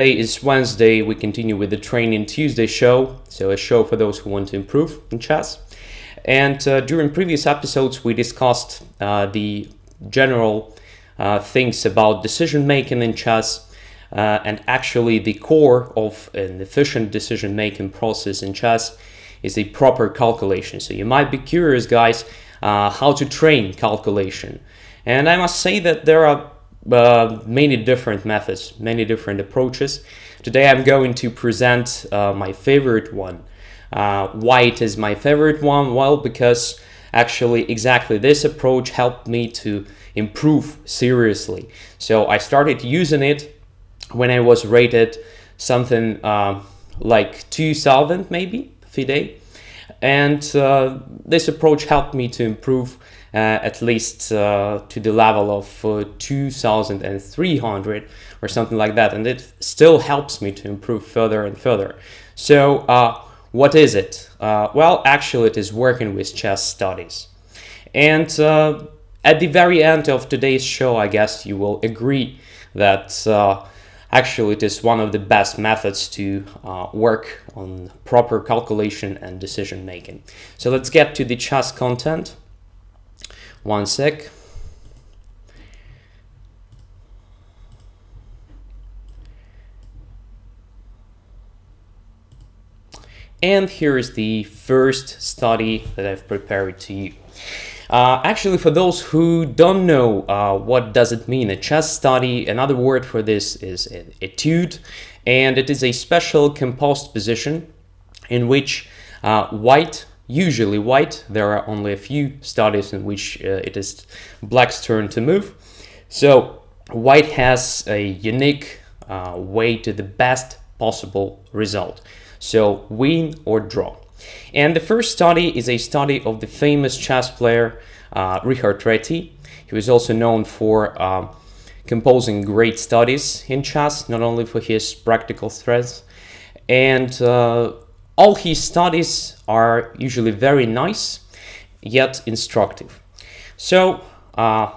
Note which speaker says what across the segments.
Speaker 1: Today is Wednesday. We continue with the Training Tuesday show, so a show for those who want to improve in chess. And during previous episodes, we discussed the general things about decision making in chess, and actually the core of an efficient decision making process in chess is a proper calculation. So you might be curious, guys, how to train calculation. And I must say that there are many different methods, many different approaches. Today I'm going to present my favorite one. Why it is my favorite one? Well, because actually exactly this approach helped me to improve seriously. So I started using it when I was rated something like 2000 maybe FIDE, and this approach helped me to improve at least to the level of 2300 or something like that, and it still helps me to improve further and further. So what is it? Well, actually it is working with chess studies. And at the very end of today's show, I guess you will agree that actually it is one of the best methods to work on proper calculation and decision making. So let's get to the chess content. One sec. And here is the first study that I've prepared to you. Actually, for those who don't know what does it mean, a chess study, another word for this is an etude, and it is a special composed position in which usually white, there are only a few studies in which it is black's turn to move. So white has a unique way to the best possible result. So win or draw. And the first study is a study of the famous chess player Richard Reti. He was also known for composing great studies in chess, not only for his practical strengths. And all his studies are usually very nice, yet instructive. So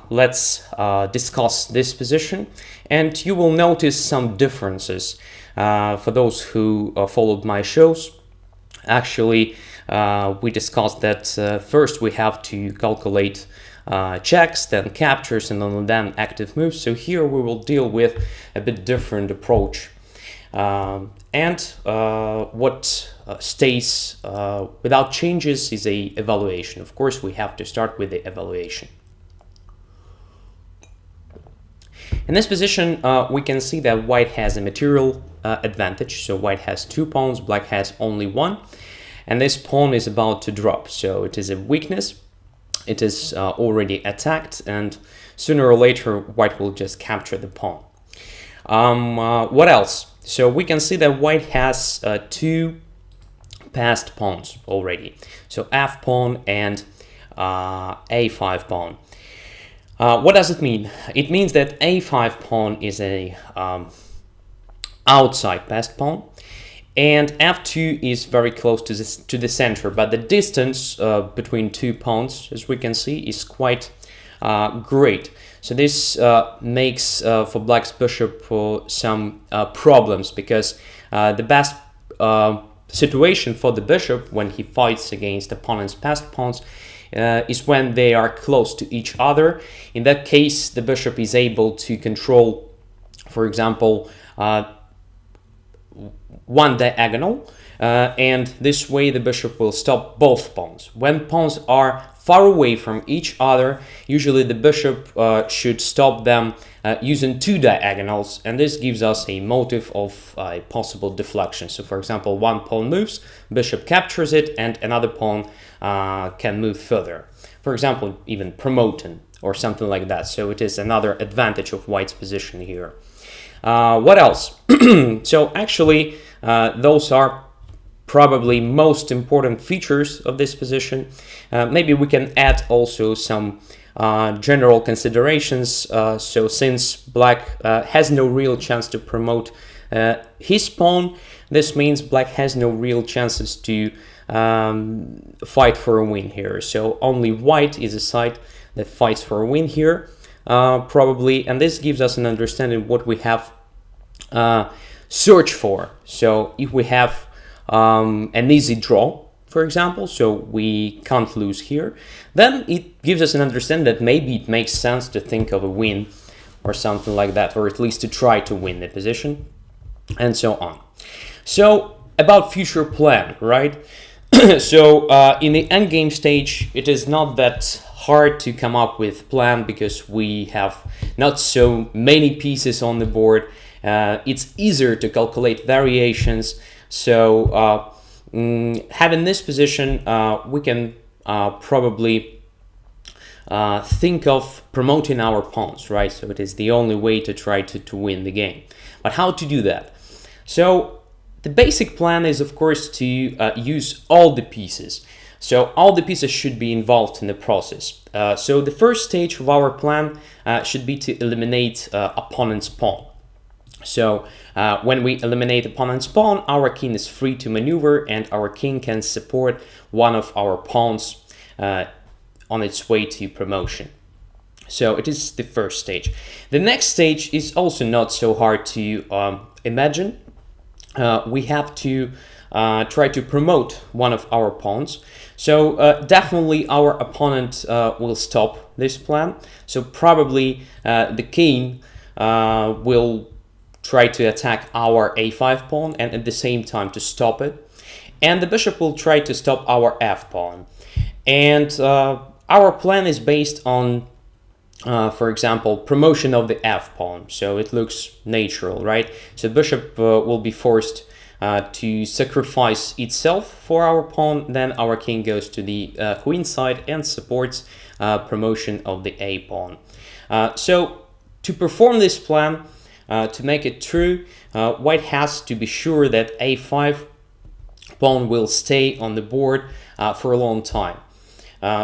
Speaker 1: let's discuss this position, and you will notice some differences for those who followed my shows. Actually, we discussed that first we have to calculate checks, then captures, and then active moves. So here we will deal with a bit different approach. And what stays without changes is a evaluation. Of course, we have to start with the evaluation. In this position, we can see that white has a material advantage. So white has 2 pawns, black has only 1. And this pawn is about to drop. So it is a weakness. It is already attacked, and sooner or later, white will just capture the pawn. What else? So we can see that white has 2 passed pawns already. So f pawn and a5 pawn. What does it mean? It means that a5 pawn is a outside passed pawn, and f2 is very close to the center, but the distance between 2 pawns, as we can see, is quite great. So this makes for black's bishop some problems, because the best situation for the bishop when he fights against opponent's passed pawns is when they are close to each other. In that case, the bishop is able to control, for example, one diagonal, and this way the bishop will stop both pawns. When pawns are far away from each other, usually the bishop should stop them using 2 diagonals, and this gives us a motive of a possible deflection. So for example, one pawn moves, bishop captures it, and another pawn can move further. For example, even promoting or something like that. So it is another advantage of white's position here. What else? So actually, those are probably most important features of this position. Maybe we can add also some general considerations. So since black has no real chance to promote his pawn, this means black has no real chances to fight for a win here. So only white is a side that fights for a win here, probably, and this gives us an understanding what we have search for. So if we have an easy draw, for example, so we can't lose here, then it gives us an understanding that maybe it makes sense to think of a win or something like that, or at least to try to win the position, and so on. So about future plan, right? So in the endgame stage, it is not that hard to come up with plan because we have not so many pieces on the board. It's easier to calculate variations. So having this position, we can probably think of promoting our pawns, right? So it is the only way to try to win the game. But how to do that? So the basic plan is, of course, to use all the pieces. So all the pieces should be involved in the process. So the first stage of our plan should be to eliminate opponent's pawn. So when we eliminate opponent's pawn, our king is free to maneuver and our king can support one of our pawns on its way to promotion. So it is the first stage. The next stage is also not so hard to imagine. We have to try to promote one of our pawns. So definitely our opponent will stop this plan. So probably the king will try to attack our a5 pawn and at the same time to stop it. And the bishop will try to stop our f pawn. And our plan is based on, for example, promotion of the f pawn. So it looks natural, right? So bishop will be forced to sacrifice itself for our pawn. Then our king goes to the queen side and supports promotion of the a pawn. So to perform this plan, to make it true, white has to be sure that a5 pawn will stay on the board for a long time.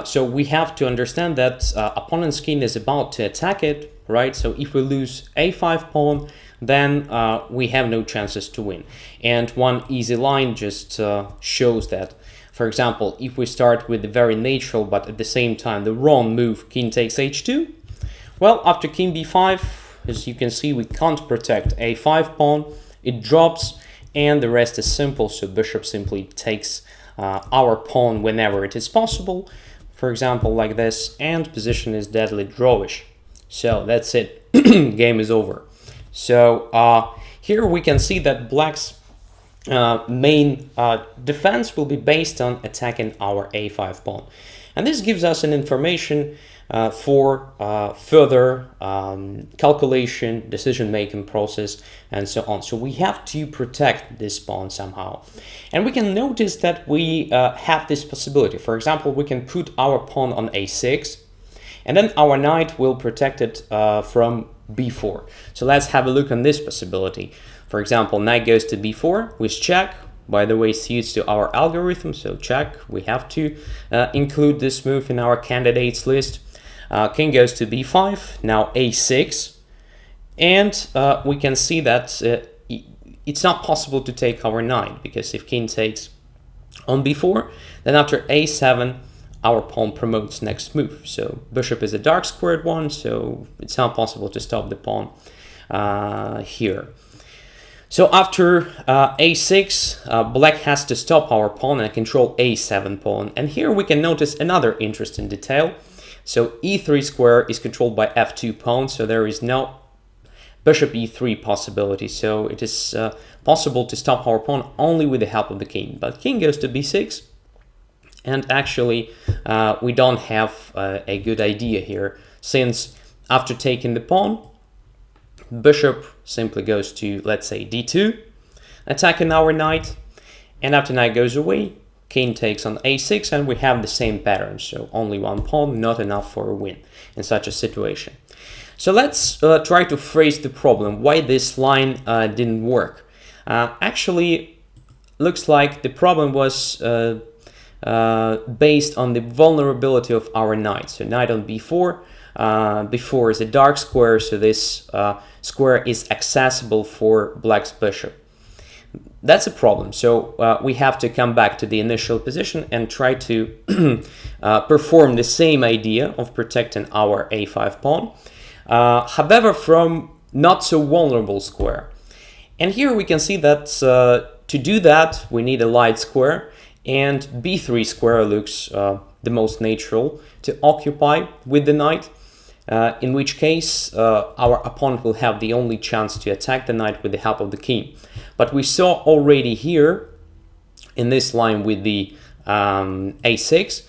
Speaker 1: So we have to understand that opponent's king is about to attack it, right? So if we lose a5 pawn, then we have no chances to win. And one easy line just shows that. For example, if we start with the very natural but at the same time the wrong move, king takes h2, well, after king b5, as you can see, we can't protect a5 pawn, it drops, and the rest is simple. So bishop simply takes our pawn whenever it is possible, for example like this, and position is deadly drawish. So that's it. Game is over. So here we can see that black's main defense will be based on attacking our a5 pawn, and this gives us an information for further calculation, decision-making process, and so on. So we have to protect this pawn somehow. And we can notice that we have this possibility. For example, we can put our pawn on a6, and then our knight will protect it from b4. So let's have a look on this possibility. For example, knight goes to b4 with check. By the way, suits to our algorithm, so check. We have to include this move in our candidates list. King goes to b5, now a6, and we can see that it's not possible to take our knight, because if king takes on b4, then after a7, our pawn promotes next move. So bishop is a dark squared one, so it's not possible to stop the pawn here. So after a6, black has to stop our pawn and control a7 pawn. And here we can notice another interesting detail. So e3 square is controlled by f2 pawn, so there is no bishop e3 possibility. So it is possible to stop our pawn only with the help of the king. But king goes to b6, and actually we don't have a good idea here, since after taking the pawn, bishop simply goes to, let's say, d2, attacking our knight, and after knight goes away, king takes on a6, and we have the same pattern. So only one pawn, not enough for a win in such a situation. So let's try to phrase the problem, why this line didn't work. Actually, looks like the problem was based on the vulnerability of our knight. So knight on b4, b4 is a dark square, so this square is accessible for black's bishop. That's a problem. So we have to come back to the initial position and try to perform the same idea of protecting our a5 pawn, however from not so vulnerable square. And here we can see that to do that, we need a light square, and b3 square looks the most natural to occupy with the knight, in which case our opponent will have the only chance to attack the knight with the help of the king. But we saw already here in this line with the a6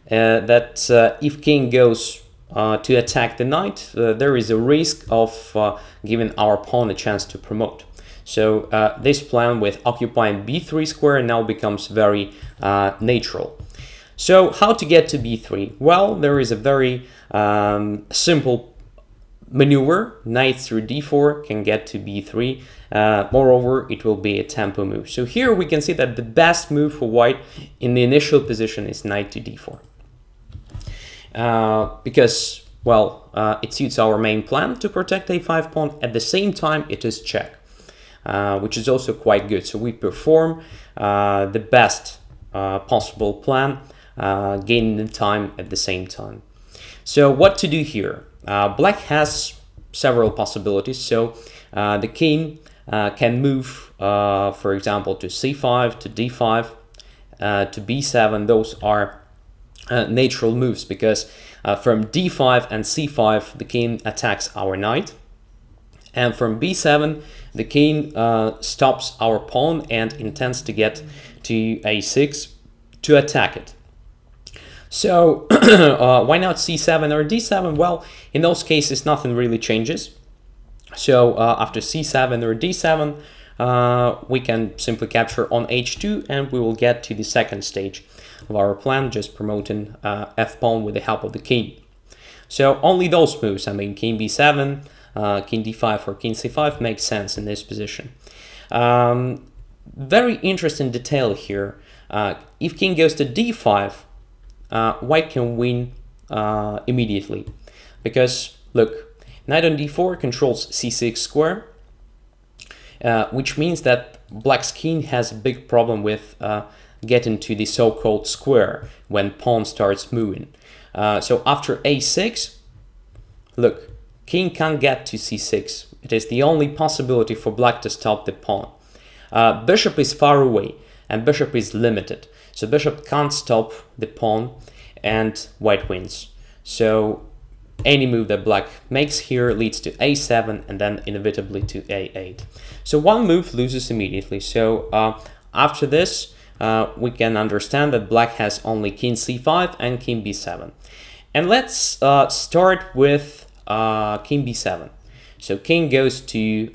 Speaker 1: that if king goes to attack the knight, there is a risk of giving our pawn a chance to promote. So this plan with occupying b3 square now becomes very natural. So how to get to b3? Well, there is a very simple maneuver. Knight through d4 can get to b3. Moreover, it will be a tempo move. So here we can see that the best move for white in the initial position is knight to d4. Because, well, it suits our main plan to protect a5 pawn. At the same time, it is check, which is also quite good. So we perform the best possible plan, gaining the time at the same time. So what to do here? Black has several possibilities. So the king can move, for example, to c5, to d5, to b7. Those are natural moves because from d5 and c5 the king attacks our knight, and from b7 the king stops our pawn and intends to get to a6 to attack it. So why not c7 or d7? Well, in those cases nothing really changes. So after c7 or d7 we can simply capture on h2 and we will get to the second stage of our plan, just promoting f-pawn with the help of the king. So only those moves, I mean king b7, king d5 or king c5 makes sense in this position. Very interesting detail here. If king goes to d5, white can win immediately, because look, knight on d4 controls c6 square, which means that black's king has a big problem with getting to the so-called square when pawn starts moving. So after a6, look, king can't get to c6. It is the only possibility for black to stop the pawn. Bishop is far away and bishop is limited, so bishop can't stop the pawn and white wins. So any move that black makes here leads to a7 and then inevitably to a8. So one move loses immediately. So after this we can understand that black has only king c5 and king b7. And let's start with king b7. So king goes to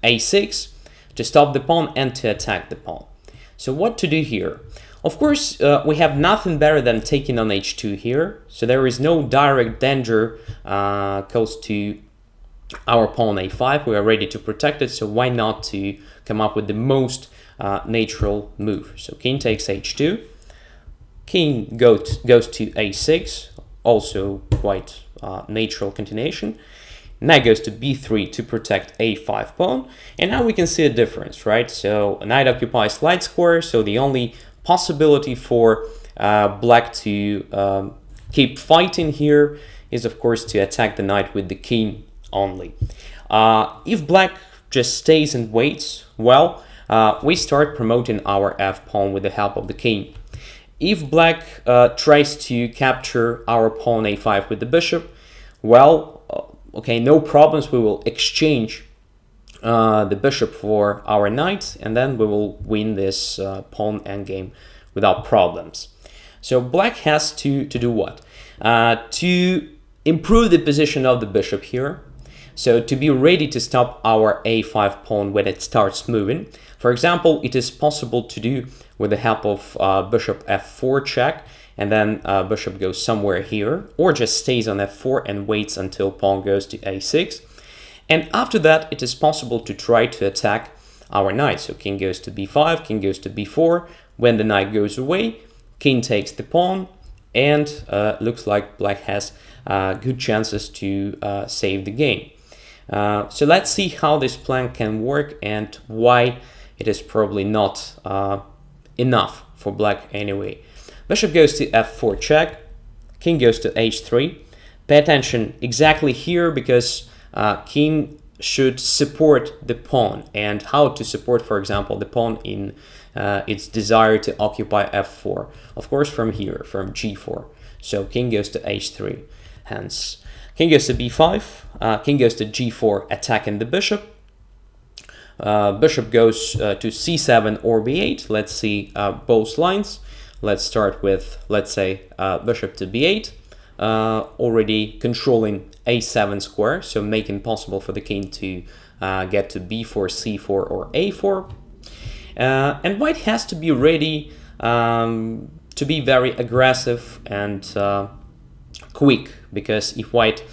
Speaker 1: a6 to stop the pawn and to attack the pawn. So what to do here? Of course, we have nothing better than taking on h2 here. So there is no direct danger close to our pawn a5. We are ready to protect it, so why not to come up with the most natural move? So king takes h2, king goes to a6, also quite natural continuation. Knight goes to b3 to protect a5 pawn, and now we can see a difference, right? So knight occupies light square, so the only possibility for black to keep fighting here is of course to attack the knight with the king only. If black just stays and waits, well, we start promoting our f-pawn with the help of the king. If black tries to capture our pawn a5 with the bishop, well, okay, no problems, we will exchange the bishop for our knight, and then we will win this pawn endgame without problems. So black has to do what? To improve the position of the bishop here, so to be ready to stop our a5 pawn when it starts moving. For example, it is possible to do with the help of bishop f4 check, and then bishop goes somewhere here, or just stays on f4 and waits until pawn goes to a6. And after that, it is possible to try to attack our knight. So king goes to b5, king goes to b4. When the knight goes away, king takes the pawn, and looks like black has good chances to save the game. So let's see how this plan can work and why it is probably not enough for black anyway. Bishop goes to f4 check, king goes to h3. Pay attention exactly here, because king should support the pawn, and how to support, for example, the pawn in its desire to occupy f4. Of course, from here, from g4. So king goes to h3, hence king goes to b5, king goes to g4, attacking the bishop. Bishop goes to c7 or b8. Let's see both lines. Let's start with, let's say, bishop to b8, already controlling a7 square, so making possible for the king to get to b4, c4, or a4. And white has to be ready to be very aggressive and quick, because if white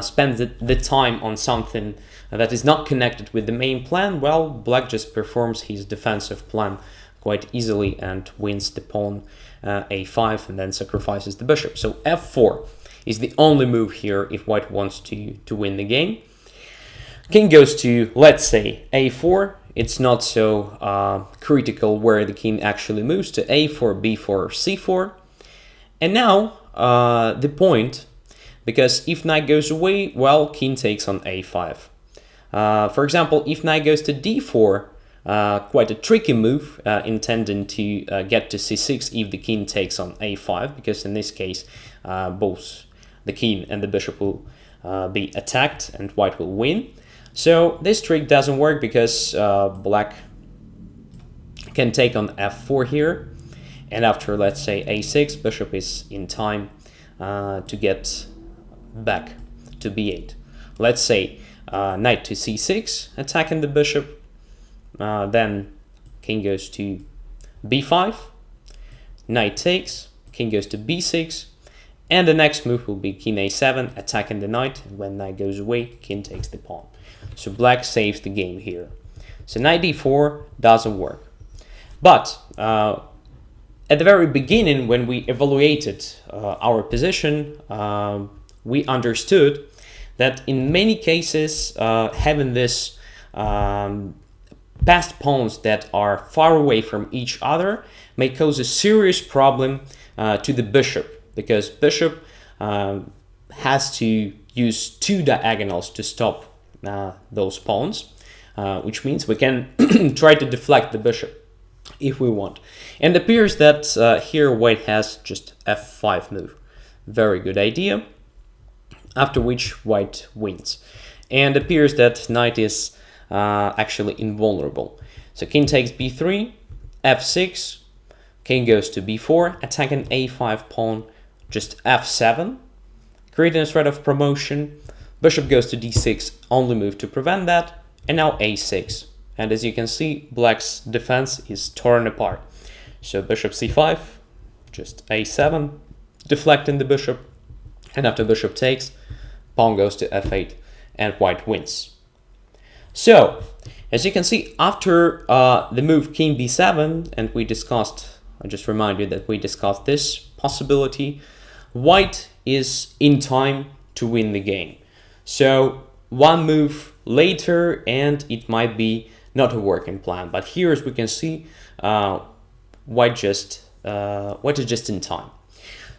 Speaker 1: spends the time on something that is not connected with the main plan, well, black just performs his defensive plan quite easily and wins the pawn a5 and then sacrifices the bishop. So f4 is the only move here if white wants to win the game. King goes to, let's say, a4. It's not so critical where the king actually moves, to a4, b4, c4. And now the point, because if knight goes away, well, king takes on a5. For example, if knight goes to d4, quite a tricky move, intending to get to c6 if the king takes on a5, because in this case, both the king and the bishop will be attacked and white will win. So this trick doesn't work because black can take on f4 here, and after, let's say, a6, bishop is in time to get back to b8. Let's say knight to c6, attacking the bishop, then king goes to b5, knight takes, king goes to b6, and the next move will be king a7, attacking the knight, and when knight goes away, king takes the pawn. So black saves the game here. So knight d4 doesn't work. But at the very beginning, when we evaluated our position, we understood that in many cases, having this passed pawns that are far away from each other may cause a serious problem to the bishop, because bishop has to use two diagonals to stop those pawns, which means we can try to deflect the bishop if we want. And it appears that here white has just f5 move. Very good idea. After which white wins. And it appears that knight is actually invulnerable. So king takes b3, f6, king goes to b4, attacking a5 pawn, just f7, creating a threat of promotion. Bishop goes to d6, only move to prevent that, and now a6. And as you can see, black's defense is torn apart. So bishop c5, just a7, deflecting the bishop, and after bishop takes, pawn goes to f8, and white wins. So, as you can see, after the move king b7, and we discussed, I just remind you that we discussed this possibility, white is in time to win the game. So one move later and it might be not a working plan. But here, as we can see, white is just in time.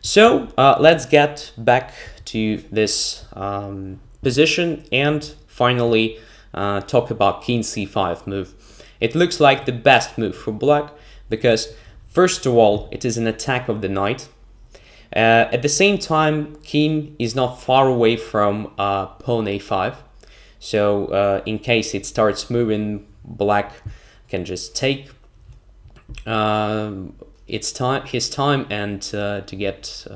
Speaker 1: So let's get back to this position and finally talk about king c5 move. It looks like the best move for black because, first of all, it is an attack of the knight. At the same time, king is not far away from pawn a5. So in case it starts moving, black can just take his time and to get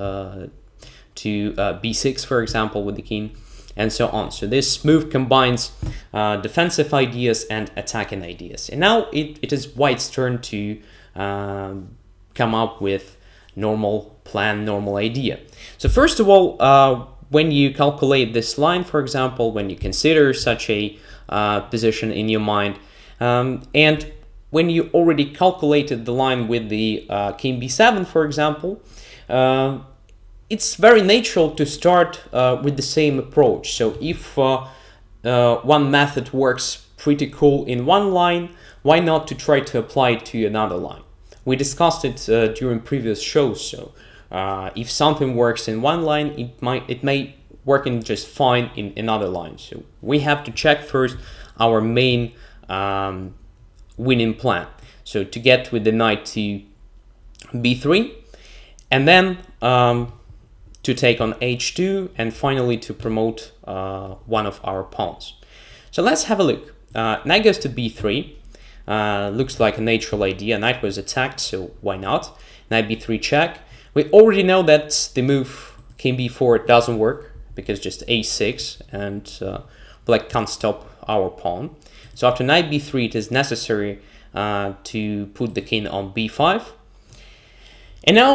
Speaker 1: to b6, for example, with the king, and so on. So this move combines defensive ideas and attacking ideas. And now it is white's turn to come up with normal plan, normal idea. So first of all, when you calculate this line, for example, when you consider such a position in your mind, and when you already calculated the line with the king b7, for example, it's very natural to start with the same approach. So if one method works pretty cool in one line, why not to try to apply it to another line? We discussed it during previous shows. So if something works in one line, it may working just fine in another line. So we have to check first our main winning plan. So to get with the knight to b3, and then to take on h2, and finally to promote one of our pawns. So let's have a look. Knight goes to b3. Looks like a natural idea. Knight was attacked, so why not? Knight b3 check. We already know that the move king b4 doesn't work, because just a6, and black can't stop our pawn. So after knight b3, it is necessary to put the king on b5. And now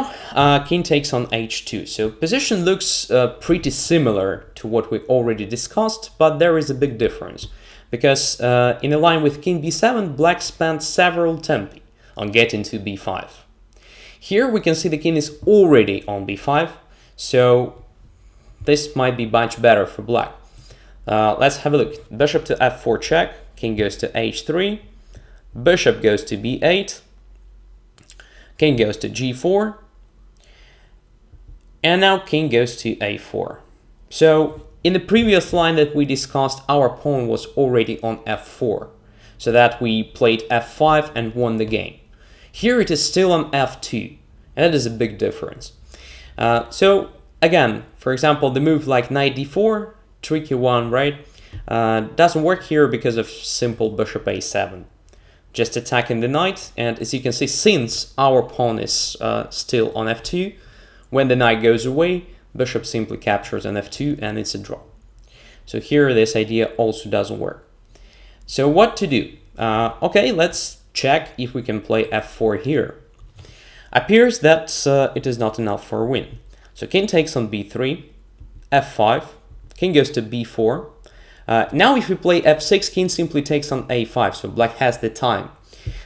Speaker 1: king takes on h2. So position looks pretty similar to what we already discussed, but there is a big difference. Because in a line with king b7, black spent several tempi on getting to b5. Here we can see the king is already on b5, so this might be much better for black. Let's have a look. Bishop to f4 check, king goes to h3, bishop goes to b8, king goes to g4, and now king goes to a4. So in the previous line that we discussed, our pawn was already on f4, so that we played f5 and won the game. Here it is still on f2, and that is a big difference. So again, for example, the move like knight d4, tricky one, right? Doesn't work here because of simple bishop a7. Just attacking the knight, and as you can see, since our pawn is still on f2, when the knight goes away, bishop simply captures on f2, and it's a draw. So here this idea also doesn't work. So what to do? Okay, let's check if we can play f4 here. Appears that it is not enough for a win. So king takes on b3, f5, king goes to b4. Now if we play f6, king simply takes on a5, so black has the time.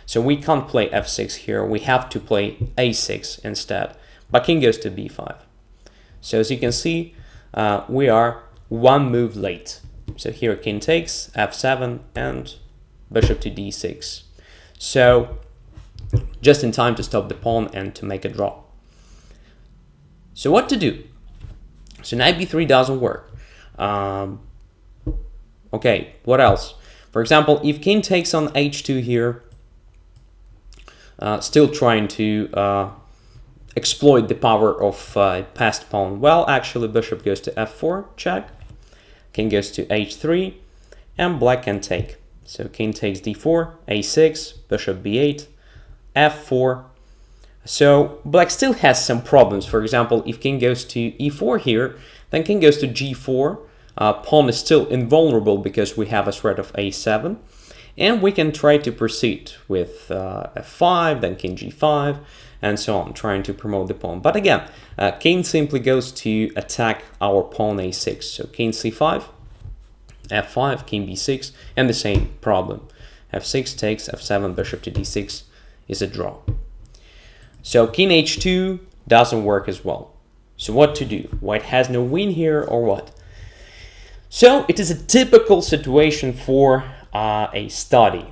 Speaker 1: So we can't play f6 here, we have to play a6 instead. But king goes to b5. So as you can see, we are one move late. So here king takes, f7, and bishop to d6. So just in time to stop the pawn and to make a draw. So what to do? So knight b3 doesn't work. Okay, what else? For example, if king takes on h2 here, still trying to exploit the power of passed pawn. Well, actually, bishop goes to f4, check. King goes to h3, and black can take. So king takes d4, a6, bishop b8, f4. So black still has some problems. For example, if king goes to e4 here, then king goes to g4. Pawn is still invulnerable because we have a threat of a7. And we can try to proceed with f5, then king g5, and so on, trying to promote the pawn. But again, king simply goes to attack our pawn a6. So king c5, f5, king b6, and the same problem. f6 takes, f7, bishop to d6 is a draw. So king h2 doesn't work as well. So what to do? White has no win here, or what? So it is a typical situation for a study,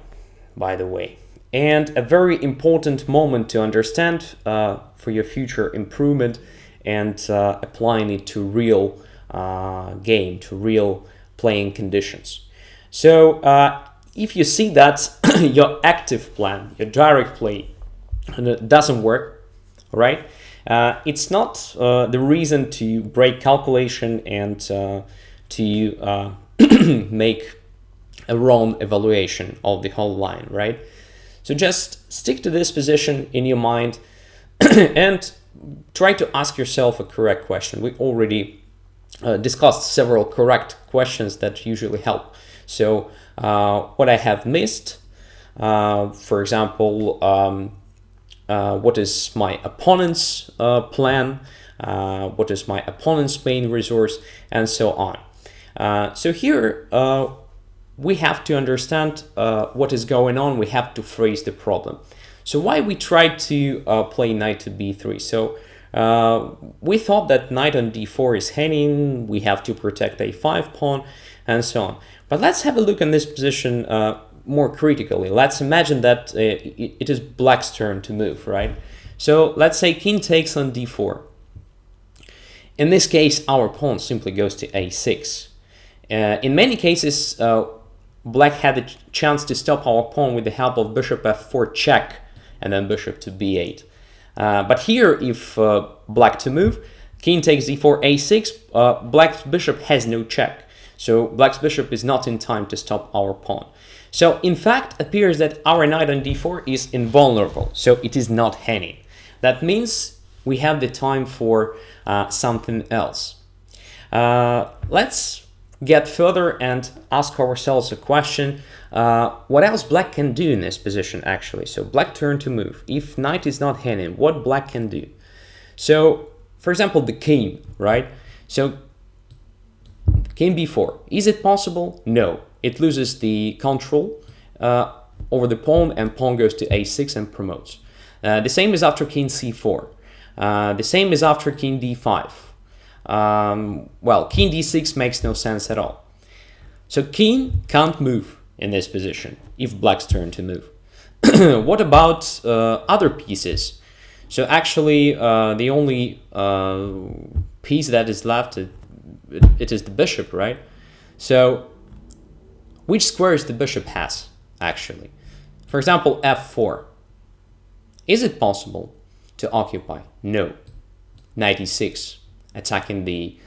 Speaker 1: by the way, and a very important moment to understand for your future improvement and applying it to real game, to real playing conditions. So if you see that your active plan, your direct play doesn't work, all right, it's not the reason to break calculation and to make a wrong evaluation of the whole line, right? So just stick to this position in your mind and try to ask yourself a correct question. We already discussed several correct questions that usually help. So what I have missed, for example, what is my opponent's plan, what is my opponent's main resource, and so on. So here we have to understand what is going on. We have to phrase the problem. So why we tried to play knight to b3? So we thought that knight on d4 is hanging, we have to protect a5 pawn, and so on. But let's have a look at this position more critically. Let's imagine that it is black's turn to move, right? So let's say king takes on d4. In this case, our pawn simply goes to a6. In many cases, black had the chance to stop our pawn with the help of bishop f4 check and then bishop to b8. But here, if black to move, king takes d4, a6, black's bishop has no check. So black's bishop is not in time to stop our pawn. So in fact, appears that our knight on d4 is invulnerable, so it is not hanging. That means we have the time for something else. Let's get further and ask ourselves a question. What else black can do in this position, actually? So black turn to move. If knight is not hanging, what black can do? So, for example, the king, right? So king b4. Is it possible? No. It loses the control over the pawn, and pawn goes to a6 and promotes. The same is after king c4. The same is after king d5. Well, king d6 makes no sense at all. So king can't move in this position if black's turn to move. What about other pieces? So actually, the only piece that is left, it is the bishop, right? So which squares the bishop has, actually? For example, f4. Is it possible to occupy? No. Knight e6, attacking the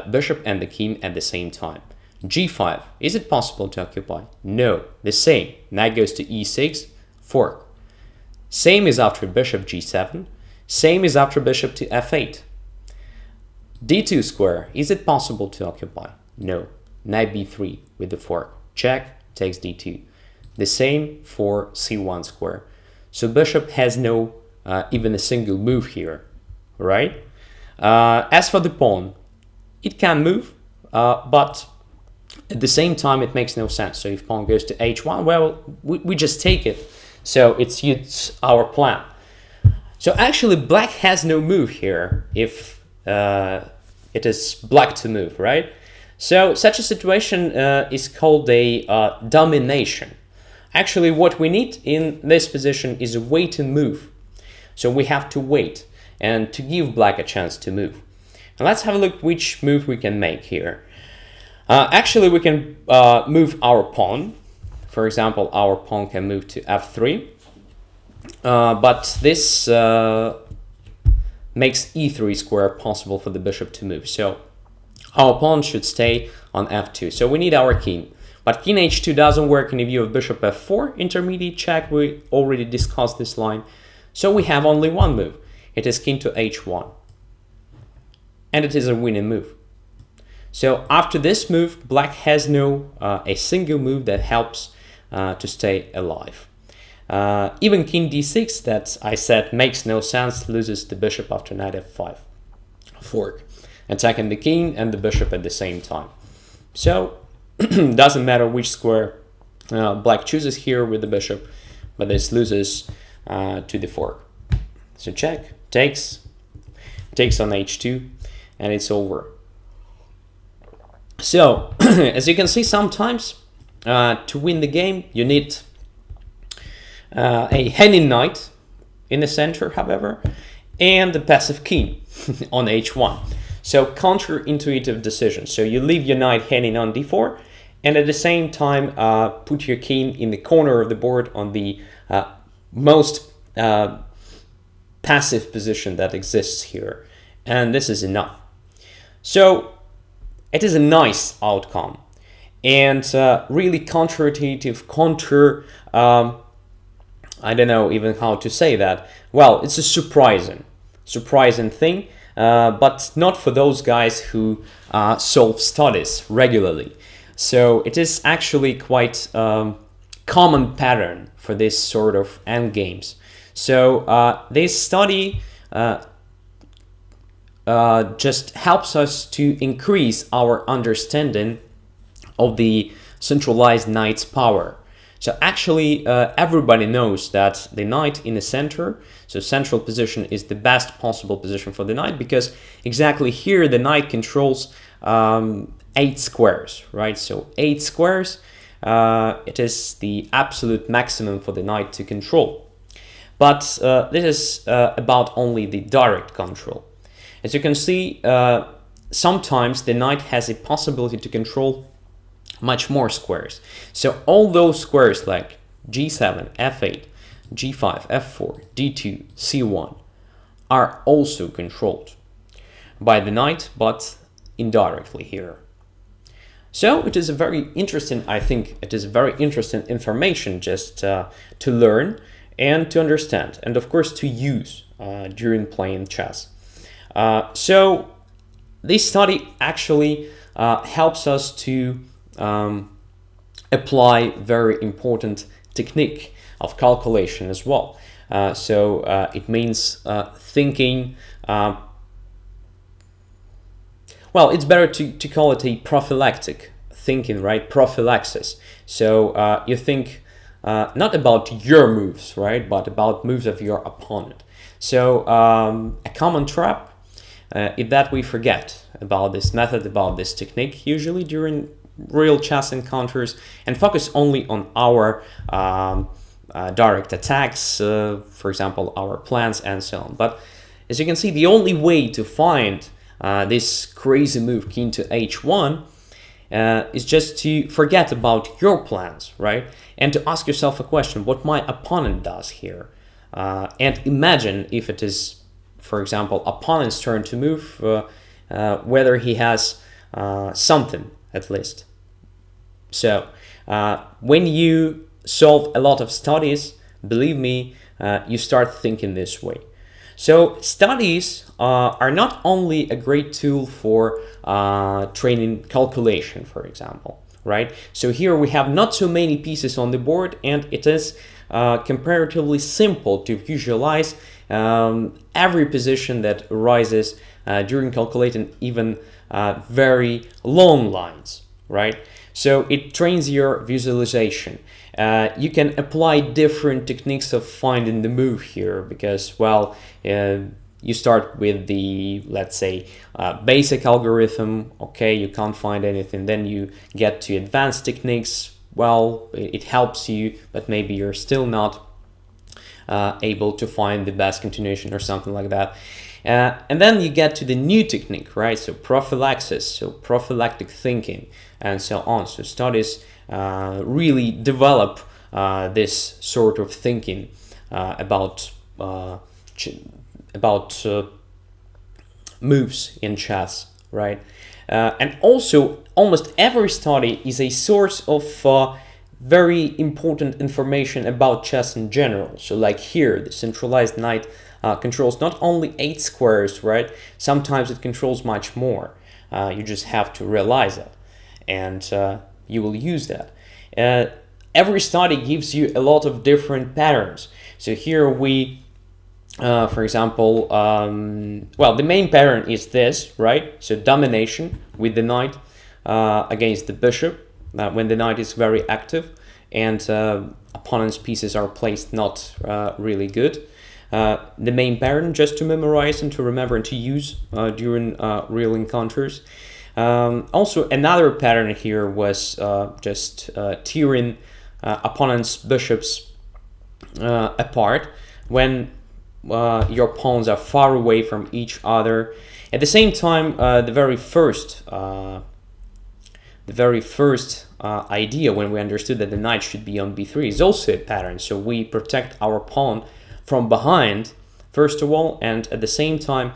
Speaker 1: bishop and the king at the same time. g5. Is it possible to occupy? No. The same. Knight goes to e6, fork. Same is after bishop g7. Same is after bishop to f8. d2 square. Is it possible to occupy? No. Knight b3 with the fork. Check, takes d2. The same for c1 square. So bishop has no even a single move here, right? As for the pawn, it can move, but at the same time it makes no sense. So if pawn goes to h1, well, we just take it. So it suits our plan. So actually black has no move here if it is black to move, right? So such a situation is called a domination. Actually, what we need in this position is a way to move. So we have to wait and to give black a chance to move. And let's have a look which move we can make here. Actually, we can move our pawn. For example, our pawn can move to f3. But this makes e3 square possible for the bishop to move. So our pawn should stay on f2. So we need our king. But king h2 doesn't work in the view of bishop f4, intermediate check. We already discussed this line. So we have only one move. It is king to h1. And it is a winning move. So after this move, black has no a single move that helps to stay alive. Even king d6, that I said makes no sense, loses the bishop after knight f5. Fork. Attacking the king and the bishop at the same time. So doesn't matter which square black chooses here with the bishop, but this loses to the fork. So check, takes on h2, and it's over. So as you can see, sometimes to win the game you need a hanging knight in the center, however, and a passive king on h1. So counterintuitive decision. So you leave your knight hanging on d4, and at the same time put your king in the corner of the board on the most passive position that exists here. And this is enough. So it is a nice outcome. And really counterintuitive, I don't know even how to say that. Well, it's a surprising thing. But not for those guys who solve studies regularly. So it is actually quite common pattern for this sort of endgames. So this study just helps us to increase our understanding of the centralized knight's power. So actually, everybody knows that the knight in the center, so central position, is the best possible position for the knight, because exactly here the knight controls 8 squares, right? So 8 squares, it is the absolute maximum for the knight to control. But this is about only the direct control. As you can see, sometimes the knight has a possibility to control much more squares. So all those squares like g7, f8, g5, f4, d2, c1 are also controlled by the knight, but indirectly here. So it is a very interesting, I think it is very interesting information just to learn and to understand, and of course to use during playing chess. So this study actually helps us to apply very important technique of calculation as well. So it means thinking, well, it's better to call it a prophylactic thinking, right? Prophylaxis. So you think not about your moves, right? But about moves of your opponent. So a common trap is that we forget about this method, about this technique, usually during real chess encounters, and focus only on our direct attacks, for example, our plans and so on. But as you can see, the only way to find this crazy move king to h1 is just to forget about your plans, right? And to ask yourself a question, what my opponent does here. And imagine if it is, for example, opponent's turn to move, whether he has something at least. So when you solve a lot of studies, believe me, you start thinking this way. So studies are not only a great tool for training calculation, for example, right? So here we have not so many pieces on the board, and it is comparatively simple to visualize every position that arises during calculating even very long lines, right? So it trains your visualization. You can apply different techniques of finding the move here because, well, you start with the, let's say, basic algorithm. Okay, you can't find anything. Then you get to advanced techniques. Well, it helps you, but maybe you're still not able to find the best continuation or something like that. And then you get to the new technique, right? So prophylaxis, so prophylactic thinking, and so on. So studies really develop this sort of thinking about moves in chess, right? And also, almost every study is a source of very important information about chess in general. So like here, the centralized knight controls not only 8 squares, right? Sometimes it controls much more. You just have to realize that, and you will use that. Every study gives you a lot of different patterns. So here we, for example, well, the main pattern is this, right? So domination with the knight against the bishop when the knight is very active and opponent's pieces are placed not really good. The main pattern, just to memorize and to remember and to use during real encounters. Also, another pattern here was just tearing opponent's bishops apart when your pawns are far away from each other. At the same time, the very first idea when we understood that the knight should be on b3 is also a pattern. So we protect our pawn from behind, first of all, and at the same time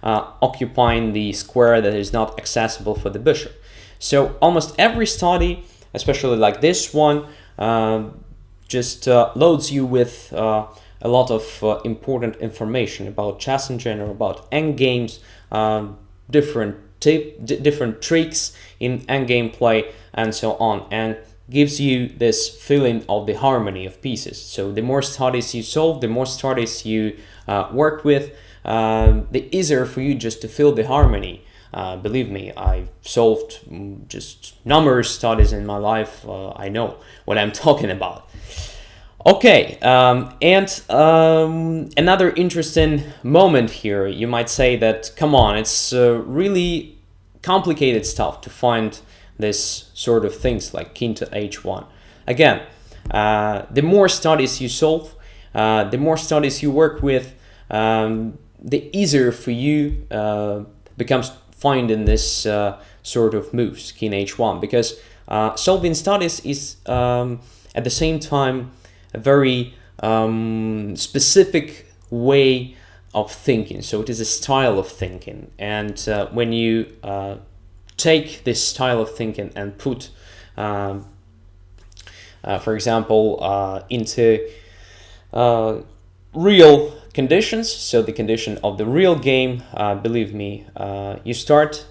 Speaker 1: occupying the square that is not accessible for the bishop. So almost every study, especially like this one, just loads you with a lot of important information about chess in general, about endgames, different tricks in endgame play, and so on, and gives you this feeling of the harmony of pieces. So the more studies you solve, the more studies you work with, the easier for you just to feel the harmony. Believe me, I've solved just numerous studies in my life. I know what I'm talking about. Okay, and another interesting moment here, you might say that, come on, it's really complicated stuff to find this sort of things like king to h1. Again, the more studies you solve, the more studies you work with, the easier for you becomes finding this sort of moves, king h1, because solving studies is at the same time a very specific way of thinking. So it is a style of thinking, and when you take this style of thinking and put, for example, into real conditions, so the condition of the real game, believe me, you start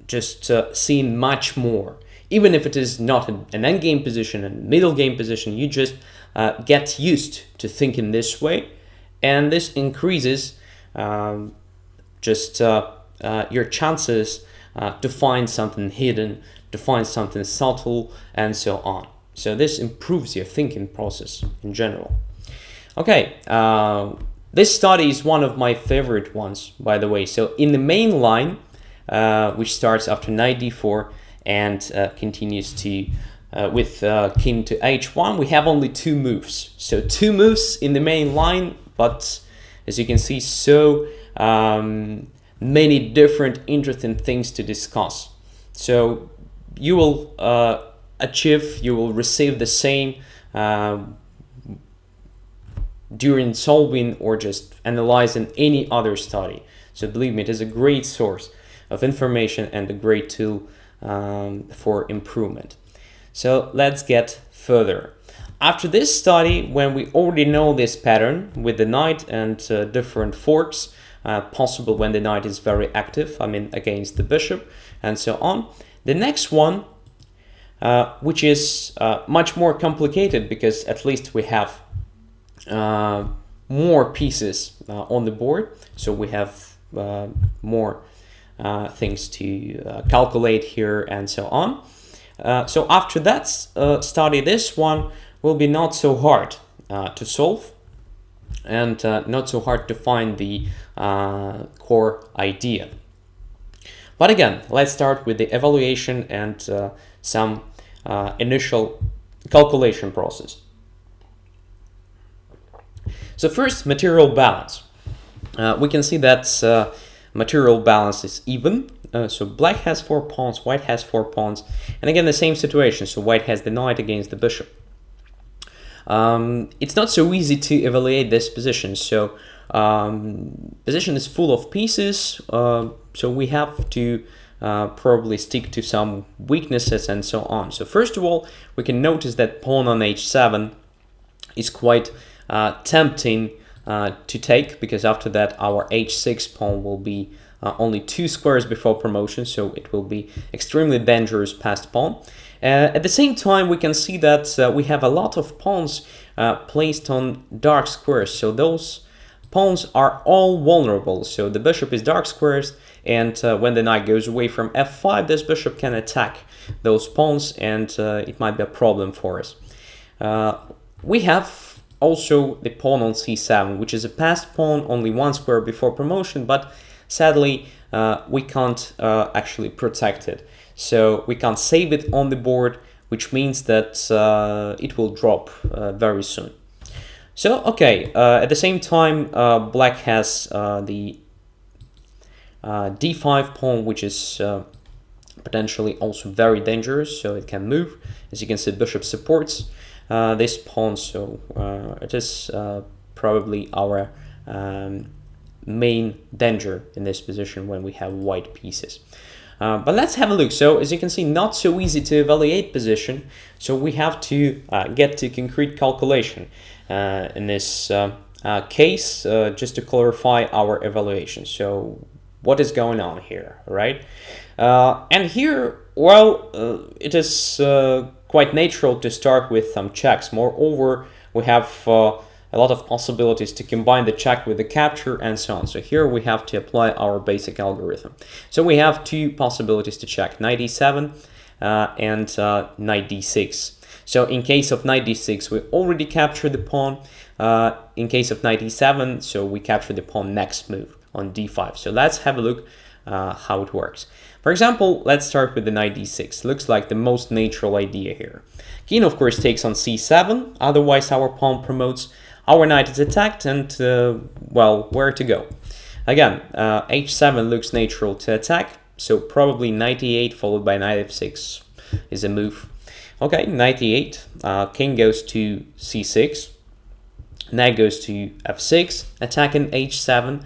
Speaker 1: just seeing much more. Even if it is not an endgame position and middle game position, you just get used to thinking this way, and this increases your chances to find something hidden, to find something subtle, and so on. So this improves your thinking process in general. Okay, this study is one of my favorite ones, by the way. So in the main line, which starts after knight d4 and continues to with king to h1, we have only 2 moves. So 2 moves in the main line, but as you can see, so many different interesting things to discuss. So you will you will receive the same during solving or just analyzing any other study. So believe me, it is a great source of information and a great tool for improvement. So let's get further. After this study, when we already know this pattern with the knight and different forks, possible when the knight is very active, I mean against the bishop and so on. The next one, which is much more complicated, because at least we have more pieces on the board, so we have more things to calculate here and so on. So after that study, this one will be not so hard to solve and not so hard to find the core idea. But again, let's start with the evaluation and some initial calculation process. So first, material balance. We can see that material balance is even. So black has 4 pawns, white has 4 pawns, and again the same situation. So white has the knight against the bishop. It's not so easy to evaluate this position. So position is full of pieces. So we have to probably stick to some weaknesses and so on. So first of all, we can notice that pawn on h7 is quite tempting to take, because after that our h6 pawn will be only 2 squares before promotion, so it will be extremely dangerous passed pawn. At the same time, we can see that we have a lot of pawns placed on dark squares, so those pawns are all vulnerable. So the bishop is dark squares, and when the knight goes away from f5, this bishop can attack those pawns, and it might be a problem for us. We have also the pawn on c7, which is a passed pawn, only 1 square before promotion, but sadly we can't actually protect it. So we can't save it on the board, which means that it will drop very soon. So, okay, at the same time, black has the d5 pawn, which is potentially also very dangerous, so it can move. As you can see, bishop supports this pawn, so it is probably our main danger in this position when we have white pieces. But let's have a look. So as you can see, not so easy to evaluate position, so we have to get to concrete calculation in this case, just to clarify our evaluation. So what is going on here, right? And here, well, it is quite natural to start with some checks. Moreover, we have a lot of possibilities to combine the check with the capture and so on. So here we have to apply our basic algorithm. So we have 2 possibilities to check, knight e7 and knight d6. So in case of knight d6, we already captured the pawn. In case of knight e7, so we capture the pawn next move on d5. So let's have a look how it works. For example, let's start with the knight d6. Looks like the most natural idea here. King, of course, takes on c7, otherwise our pawn promotes. Our knight is attacked, and well, where to go? Again, h7 looks natural to attack, so probably knight e8 followed by knight f6 is a move. Okay, knight e8, king goes to c6, knight goes to f6, attacking h7,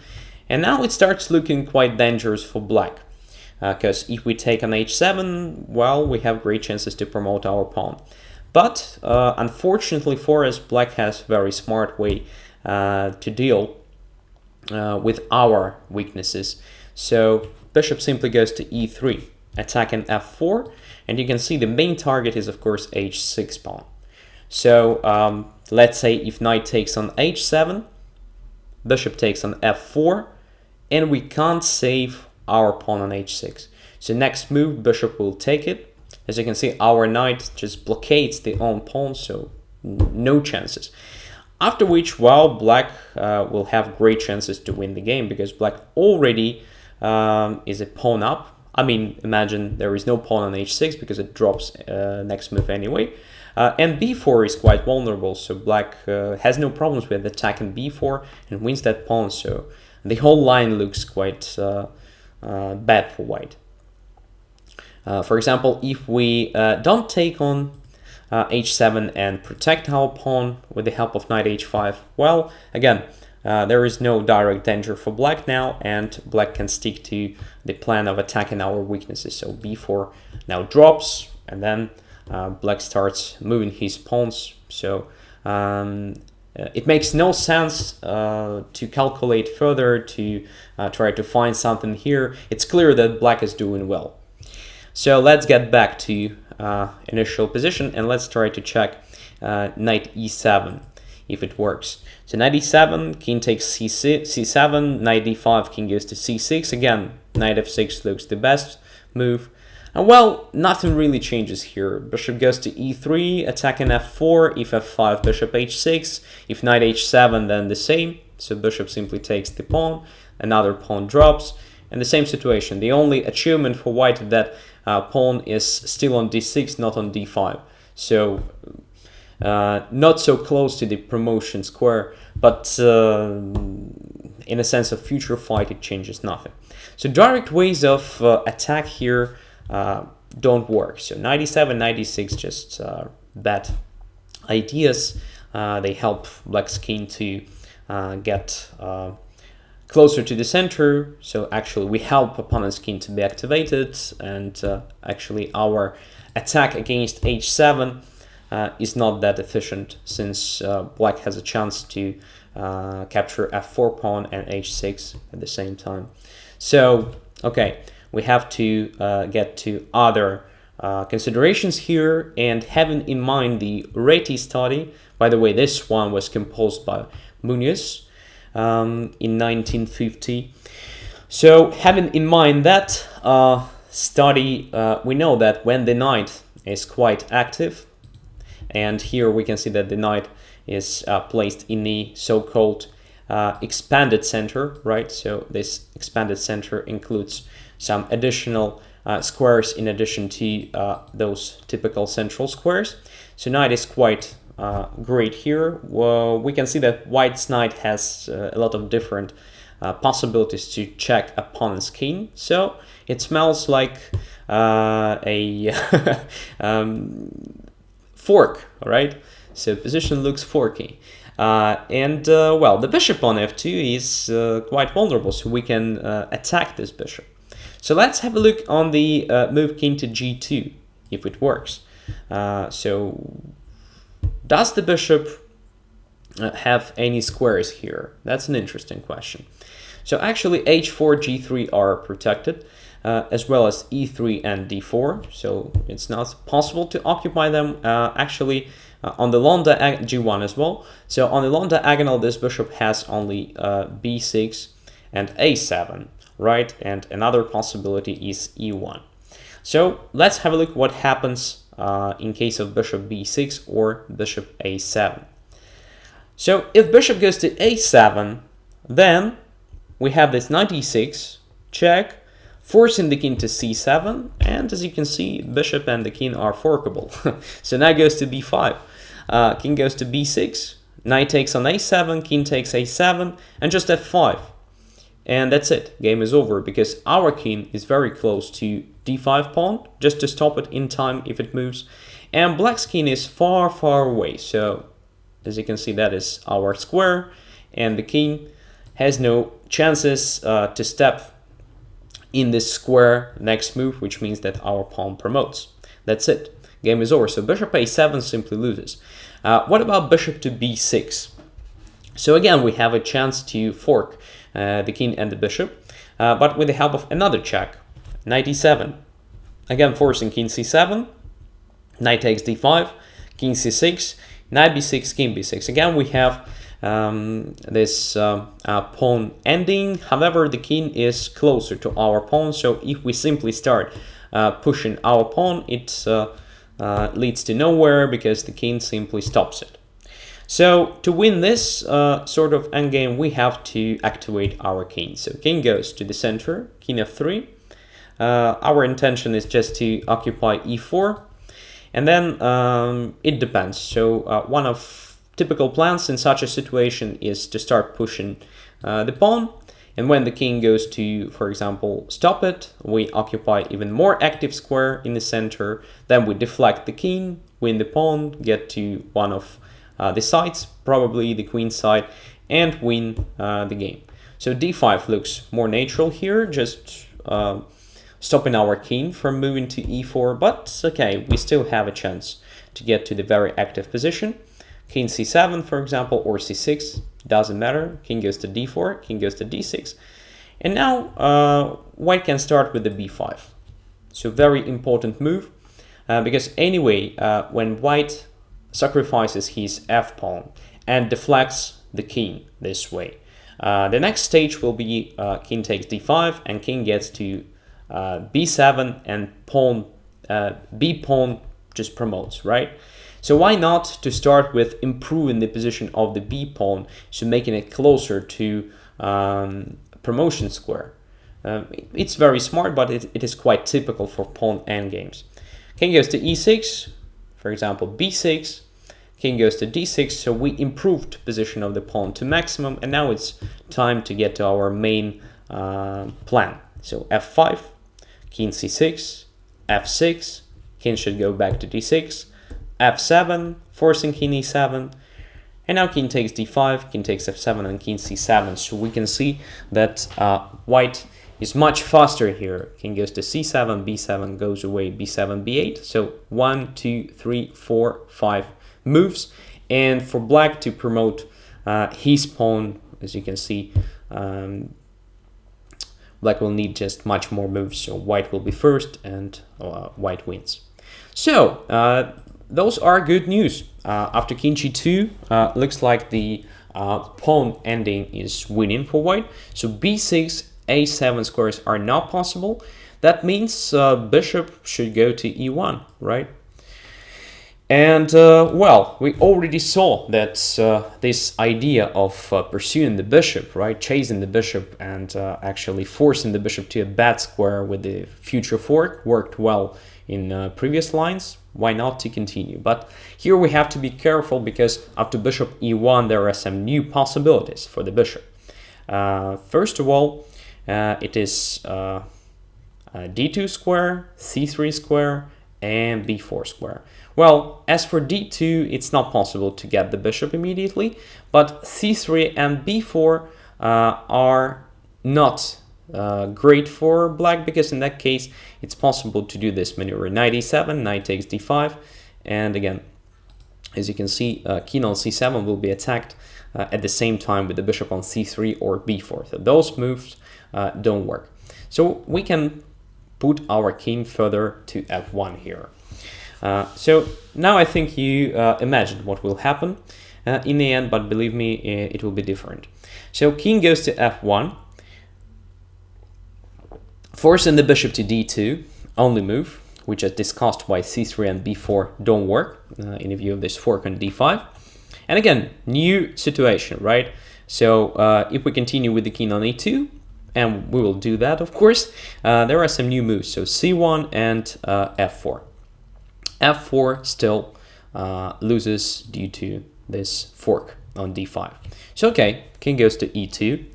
Speaker 1: and now it starts looking quite dangerous for black. Because if we take on h7, well, we have great chances to promote our pawn. But unfortunately for us, black has a very smart way to deal with our weaknesses. So bishop simply goes to e3, attacking f4, and you can see the main target is of course h6 pawn. So let's say if knight takes on h7, bishop takes on f4, and we can't save our pawn on h6. So next move, bishop will take it. As you can see, our knight just blockades the own pawn, so no chances. After which, well, black will have great chances to win the game, because black already is a pawn up. I mean, imagine there is no pawn on h6 because it drops next move anyway. And b4 is quite vulnerable, so black has no problems with attacking b4 and wins that pawn. So the whole line looks quite bad for white. For example, if we don't take on h7 and protect our pawn with the help of knight h5, well, again, there is no direct danger for black now, and black can stick to the plan of attacking our weaknesses. So b4 now drops, and then black starts moving his pawns. So it makes no sense to calculate further, to try to find something here. It's clear that black is doing well. So let's get back to initial position, and let's try to check knight e7 if it works. So knight e7, king takes c7, knight d5, king goes to c6. Again, knight f6 looks the best move. And well, nothing really changes here. Bishop goes to e3, attacking f4, if f5, bishop h6. If knight h7, then the same. So bishop simply takes the pawn, another pawn drops, and the same situation. The only achievement for white is that pawn is still on d6, not on d5. So not so close to the promotion square, but in a sense of future fight, it changes nothing. So direct ways of attack here don't work. So knight e7, knight e6, just bad ideas. They help black's king to get closer to the center. So actually we help opponent's king to be activated, and actually our attack against h7 is not that efficient, since black has a chance to capture f4 pawn and h6 at the same time. So okay, we have to get to other considerations here, and having in mind the Reti study. By the way, this one was composed by Munoz in 1950. So having in mind that study, we know that when the knight is quite active, and here we can see that the knight is placed in the so-called expanded center, right? So this expanded center includes some additional squares in addition to those typical central squares. So knight is quite great here. Well, we can see that white's knight has a lot of different possibilities to check opponent's king. So it smells like a fork, right? So position looks forky. Well, the bishop on f2 is quite vulnerable, so we can attack this bishop. So let's have a look on the move king to g2, if it works. So does the bishop have any squares here? That's an interesting question. So actually h4, g3 are protected, as well as e3 and d4. So it's not possible to occupy them. Actually, on the long diagonal, g1 as well. So on the long diagonal, this bishop has only b6 and a7, right? And another possibility is e1. So let's have a look what happens in case of bishop b6 or bishop a7. So if bishop goes to a7, then we have this knight e6 check, forcing the king to c7, and as you can see, bishop and the king are forkable. So knight goes to b5, king goes to b6, knight takes on a7, king takes a7, and just f5. And that's it. Game is over because our king is very close to d5 pawn, just to stop it in time if it moves. And black's king is far, far away. So as you can see, that is our square. And the king has no chances to step in this square next move, which means that our pawn promotes. That's it. Game is over. So bishop a7 simply loses. What about bishop to b6? So again, we have a chance to fork the king and the bishop, but with the help of another check, knight e7. Again, forcing king c7, knight takes d5, king c6, knight b6, king b6. Again, we have this pawn ending. However, the king is closer to our pawn, so if we simply start pushing our pawn, it leads to nowhere because the king simply stops it. So to win this sort of endgame, we have to activate our king. So king goes to the center, king f3. Our intention is just to occupy e4. And then it depends. So one of typical plans in such a situation is to start pushing the pawn. And when the king goes to, for example, stop it, we occupy even more active square in the center. Then we deflect the king, win the pawn, get to one of the sides, probably the queen side, and win the game. So d5 looks more natural here, just stopping our king from moving to e4, but okay, we still have a chance to get to the very active position. King c7, for example, or c6, doesn't matter. King goes to d4, king goes to d6. And now white can start with the b5. So very important move, because anyway, when white sacrifices his f-pawn and deflects the king this way, the next stage will be king takes d5 and king gets to b7 and pawn b-pawn just promotes, right? So why not to start with improving the position of the b-pawn, so making it closer to promotion square. It's very smart, but it is quite typical for pawn endgames. King goes to e6, for example b6, king goes to d6, so we improved position of the pawn to maximum, and now it's time to get to our main plan. So f5, king c6, f6, king should go back to d6, f7, forcing king e7, and now king takes d5, king takes f7, and king c7. So we can see that white is much faster here. King goes to c7, b7 goes away, b7, b8. So 1, 2, 3, 4, 5 moves. And for black to promote his pawn, as you can see, black will need just much more moves. So white will be first, and white wins. So those are good news. After king g2, looks like the pawn ending is winning for white. So b6, a7 squares are not possible. That means bishop should go to e1, right? And well, we already saw that this idea of pursuing the bishop, right, chasing the bishop and actually forcing the bishop to a bad square with the future fork worked well in previous lines. Why not to continue? But here we have to be careful because after bishop e1 there are some new possibilities for the bishop. First of all, it is d2 square, c3 square, and b4 square. Well, as for d2, it's not possible to get the bishop immediately, but c3 and b4 are not great for black, because in that case it's possible to do this maneuver. Knight e7, knight takes d5, and again, as you can see, king on c7 will be attacked at the same time with the bishop on c3 or b4. So those moves don't work. So we can put our king further to f1 here. So now I think you imagined what will happen in the end, but believe me, it will be different. So king goes to f1, forcing the bishop to d2, only move. We just discussed why c3 and b4 don't work in view of this fork on d5. And again, new situation, right? So if we continue with the king on e2, and we will do that, of course, there are some new moves. So c1 and f4. f4 still loses due to this fork on d5. So okay, king goes to e2.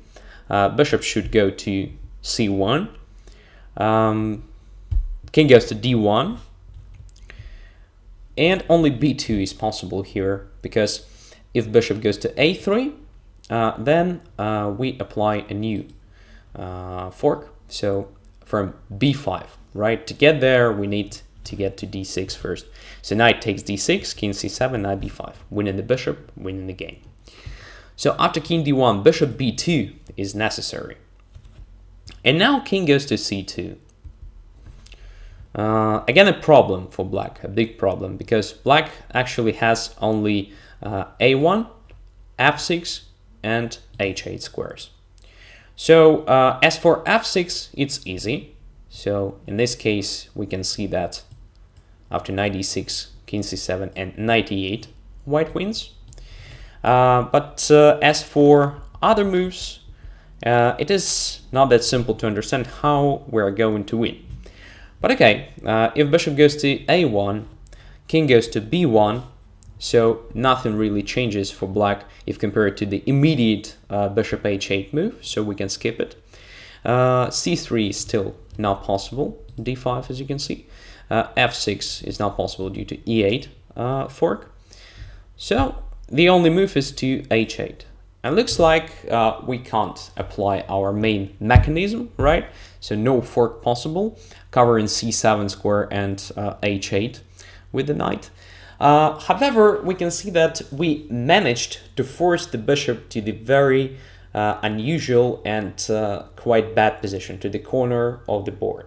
Speaker 1: bishop should go to c1. King goes to d1. And only b2 is possible here, because if bishop goes to a3, then we apply a new fork. So from b5, right? To get there, we need to get to d6 first. So knight takes d6, king c7, knight b5, winning the bishop, winning the game. So after king d1, bishop b2 is necessary. And now king goes to c2. Again, a problem for black, a big problem, because black actually has only a1, f6, and h8 squares. So as for f6, it's easy. So in this case, we can see that after knight d6, king c7, and knight e8, white wins. But as for other moves, it is not that simple to understand how we're going to win. But okay, if bishop goes to a1, king goes to b1, so nothing really changes for black if compared to the immediate bishop h8 move, so we can skip it. c3 is still not possible, d5 as you can see. f6 is not possible due to e8 fork. So the only move is to h8. And looks like we can't apply our main mechanism, right? So no fork possible, covering c7 square and h8 with the knight. However, we can see that we managed to force the bishop to the very unusual and quite bad position, to the corner of the board.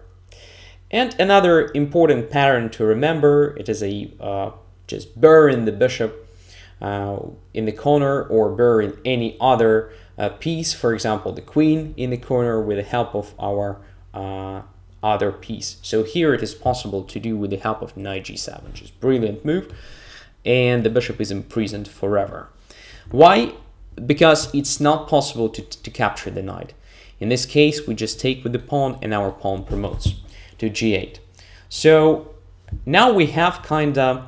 Speaker 1: And another important pattern to remember, it is a just burying the bishop in the corner, or burying any other piece, for example the queen in the corner, with the help of our other piece. So here it is possible to do with the help of knight g7, which is a brilliant move, and the bishop is imprisoned forever. Why? Because it's not possible to capture the knight. In this case, we just take with the pawn, and our pawn promotes to g8. So now we have kind of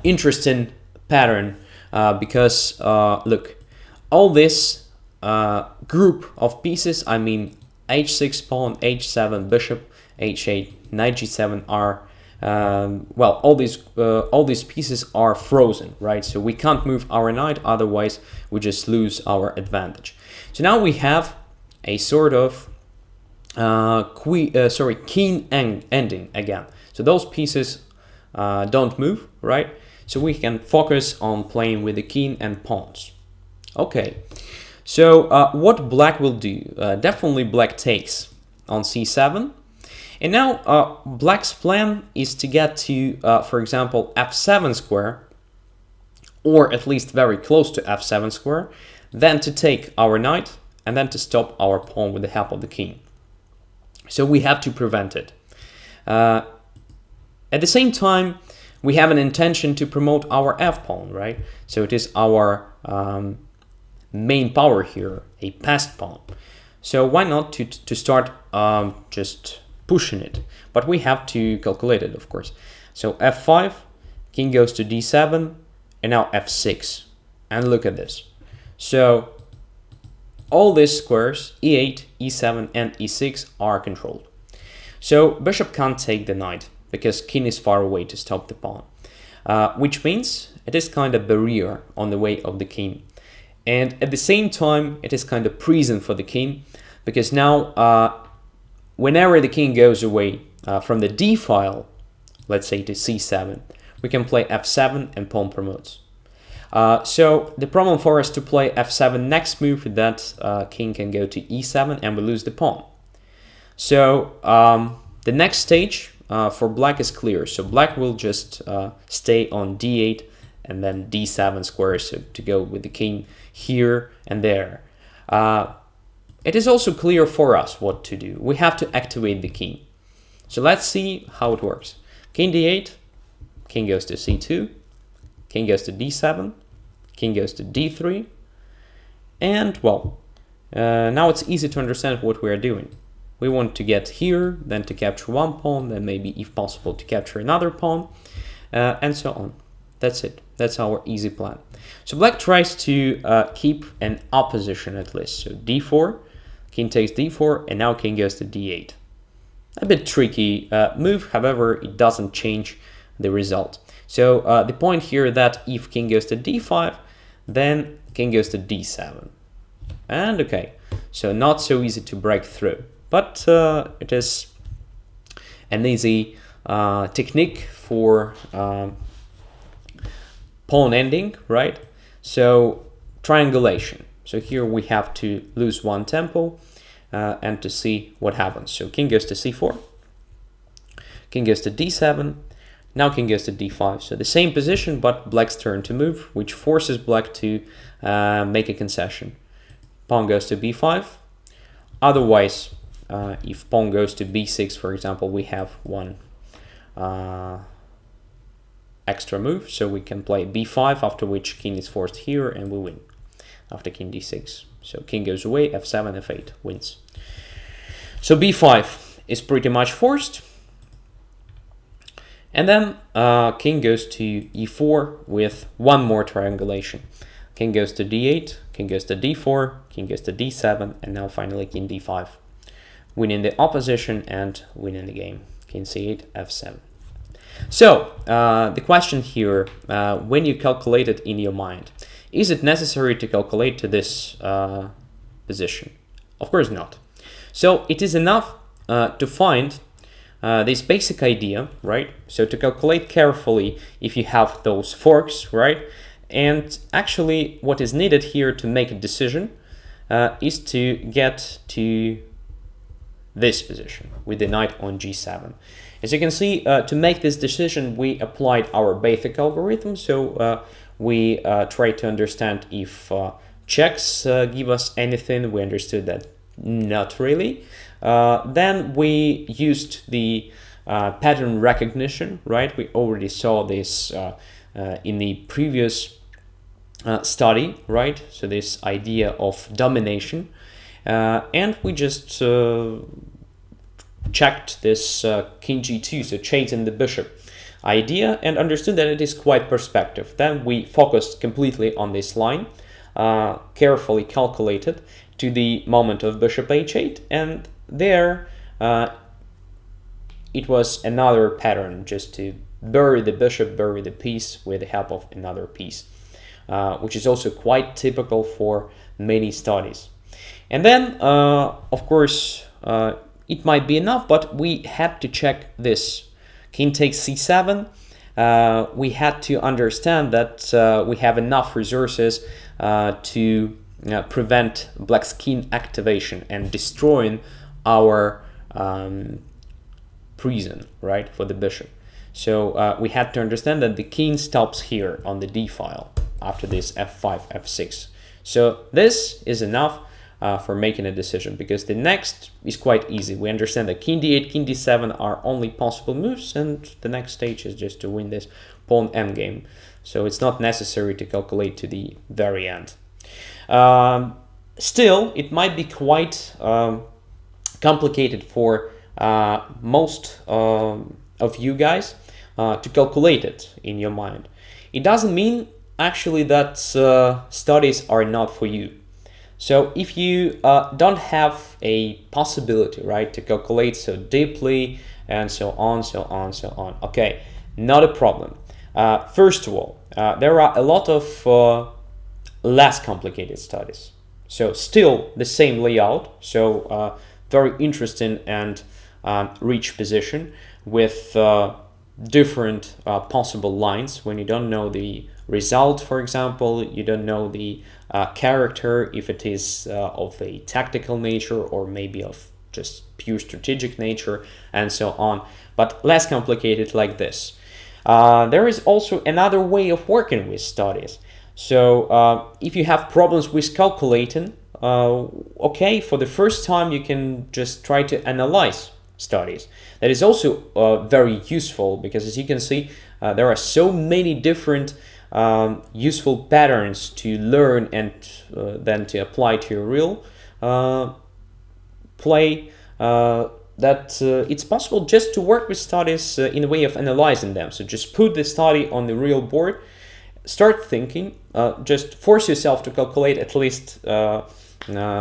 Speaker 1: interesting pattern, because look, all this group of pieces, I mean h6 pawn, h7 bishop, h8, knight g7 are well, all these pieces are frozen, right? So we can't move our knight, otherwise we just lose our advantage. So now we have a sort of keen ending again. So those pieces don't move, right? So we can focus on playing with the king and pawns. Okay, so what black will do? Definitely black takes on c7. And now black's plan is to get to, for example, f7 square, or at least very close to f7 square, then to take our knight, and then to stop our pawn with the help of the king. So we have to prevent it. At the same time, we have an intention to promote our f-pawn, right? So it is our main power here, a passed pawn. So why not to start just pushing it? But we have to calculate it, of course. So f5, king goes to d7, and now f6. And look at this. So all these squares, e8, e7, and e6 are controlled. So bishop can't take the knight, because king is far away to stop the pawn, which means it is kind of barrier on the way of the king. And at the same time, it is kind of prison for the king, because now whenever the king goes away from the d file, let's say to c7, we can play f7 and pawn promotes. So the problem for us to play f7 next move is that king can go to e7 and we lose the pawn. So the next stage for black is clear. So black will just stay on d8 and then d7 square, so to go with the king here and there. It is also clear for us what to do. We have to activate the king. So let's see how it works. King d8, king goes to c2, king goes to d7, king goes to d3, and well, now it's easy to understand what we are doing. We want to get here, then to capture one pawn, then maybe if possible to capture another pawn, and so on. That's it. That's our easy plan. So black tries to keep an opposition at least. So d4, king takes d4, and now king goes to d8. A bit tricky move, however, it doesn't change the result. So the point here that if king goes to d5, then king goes to d7. And okay, so not so easy to break through, but it is an easy technique for pawn ending, right? So triangulation. So here we have to lose one tempo and to see what happens. So king goes to c4, king goes to d7, now king goes to d5. So the same position, but black's turn to move, which forces black to make a concession. Pawn goes to b5. Otherwise, if pawn goes to b6, for example, we have one extra move, so we can play b5, after which king is forced here and we win after king d6. So king goes away, f7, f8, wins. So b5 is pretty much forced. And then king goes to e4 with one more triangulation. King goes to d8, king goes to d4, king goes to d7, and now finally king d5. Winning the opposition and winning the game. King c8, f7. So the question here, when you calculate it in your mind, is it necessary to calculate to this position? Of course not. So it is enough to find this basic idea, right? So to calculate carefully if you have those forks, right? And actually what is needed here to make a decision is to get to this position with the knight on g7. As you can see, to make this decision, we applied our basic algorithm. So we tried to understand if checks give us anything. We understood that not really. Then we used the pattern recognition, right? We already saw this in the previous study, right? So this idea of domination. And we just checked this king g2, so chasing the bishop idea, and understood that it is quite perspective. Then we focused completely on this line, carefully calculated to the moment of bishop h8, and there it was another pattern, just to bury the bishop, bury the piece with the help of another piece, which is also quite typical for many studies. And then, of course, it might be enough, but we had to check this. King takes c7. We had to understand that we have enough resources to prevent black's king activation and destroying our prison, right, for the bishop. So we had to understand that the king stops here on the d file after this f5, f6. So this is enough for making a decision, because the next is quite easy. We understand that king d8, king d7 are only possible moves, and the next stage is just to win this pawn endgame. So it's not necessary to calculate to the very end. Still, it might be quite complicated for most of you guys to calculate it in your mind. It doesn't mean actually that studies are not for you. So if you don't have a possibility, right, to calculate so deeply and so on, so on, so on, okay, not a problem. First of all, there are a lot of less complicated studies. So still the same layout, so very interesting and rich position with different possible lines. When you don't know the result, for example, you don't know the character, if it is of a tactical nature or maybe of just pure strategic nature, and so on, but less complicated like this. There is also another way of working with studies. So if you have problems with calculating, okay, for the first time you can just try to analyze studies. That is also very useful, because as you can see, there are so many different useful patterns to learn and then to apply to your real play, that it's possible just to work with studies in a way of analyzing them. So just put the study on the real board, start thinking. Just force yourself to calculate at least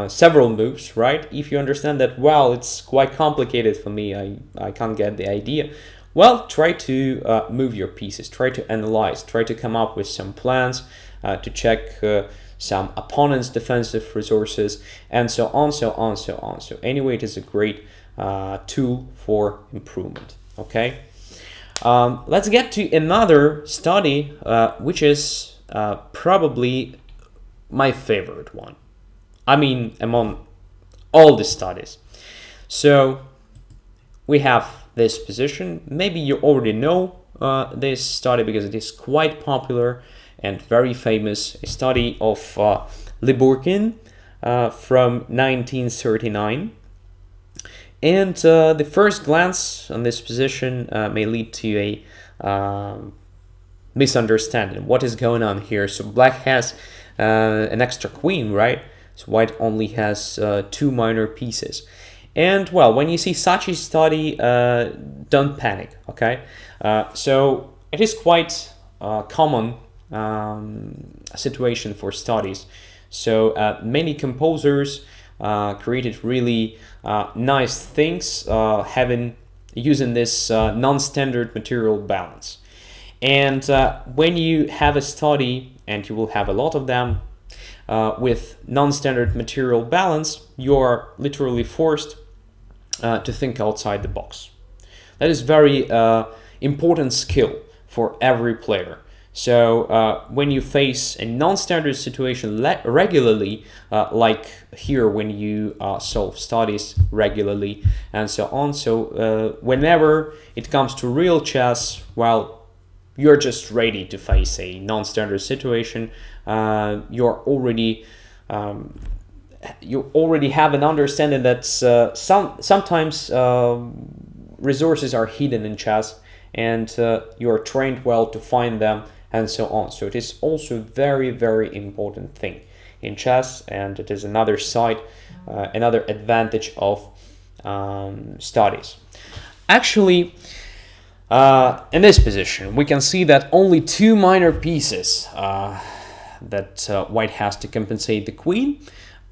Speaker 1: several moves, right? If you understand that, well, it's quite complicated for me, I can't get the idea, well, try to move your pieces, try to analyze, try to come up with some plans to check some opponent's defensive resources, and so on, so on, so on. So anyway, it is a great tool for improvement, okay? Let's get to another study, which is probably my favorite one. I mean, among all the studies. So we have this position. Maybe you already know this study because it is quite popular and very famous. A study of Liburkin from 1939. And the first glance on this position may lead to a misunderstanding. What is going on here? So black has an extra queen, right? So white only has two minor pieces. And well, when you see such a study, don't panic, okay? So it is quite common situation for studies. So many composers created really nice things using this non-standard material balance. And when you have a study, and you will have a lot of them, with non-standard material balance, you are literally forced to think outside the box. That is very important skill for every player. So when you face a non-standard situation regularly, like here when you solve studies regularly and so on, so whenever it comes to real chess, well, you're just ready to face a non-standard situation. You already have an understanding that sometimes resources are hidden in chess, and you are trained well to find them, and so on. So it is also very, very important thing in chess, and it is another side, another advantage of studies. Actually, in this position, we can see that only two minor pieces that white has to compensate the queen.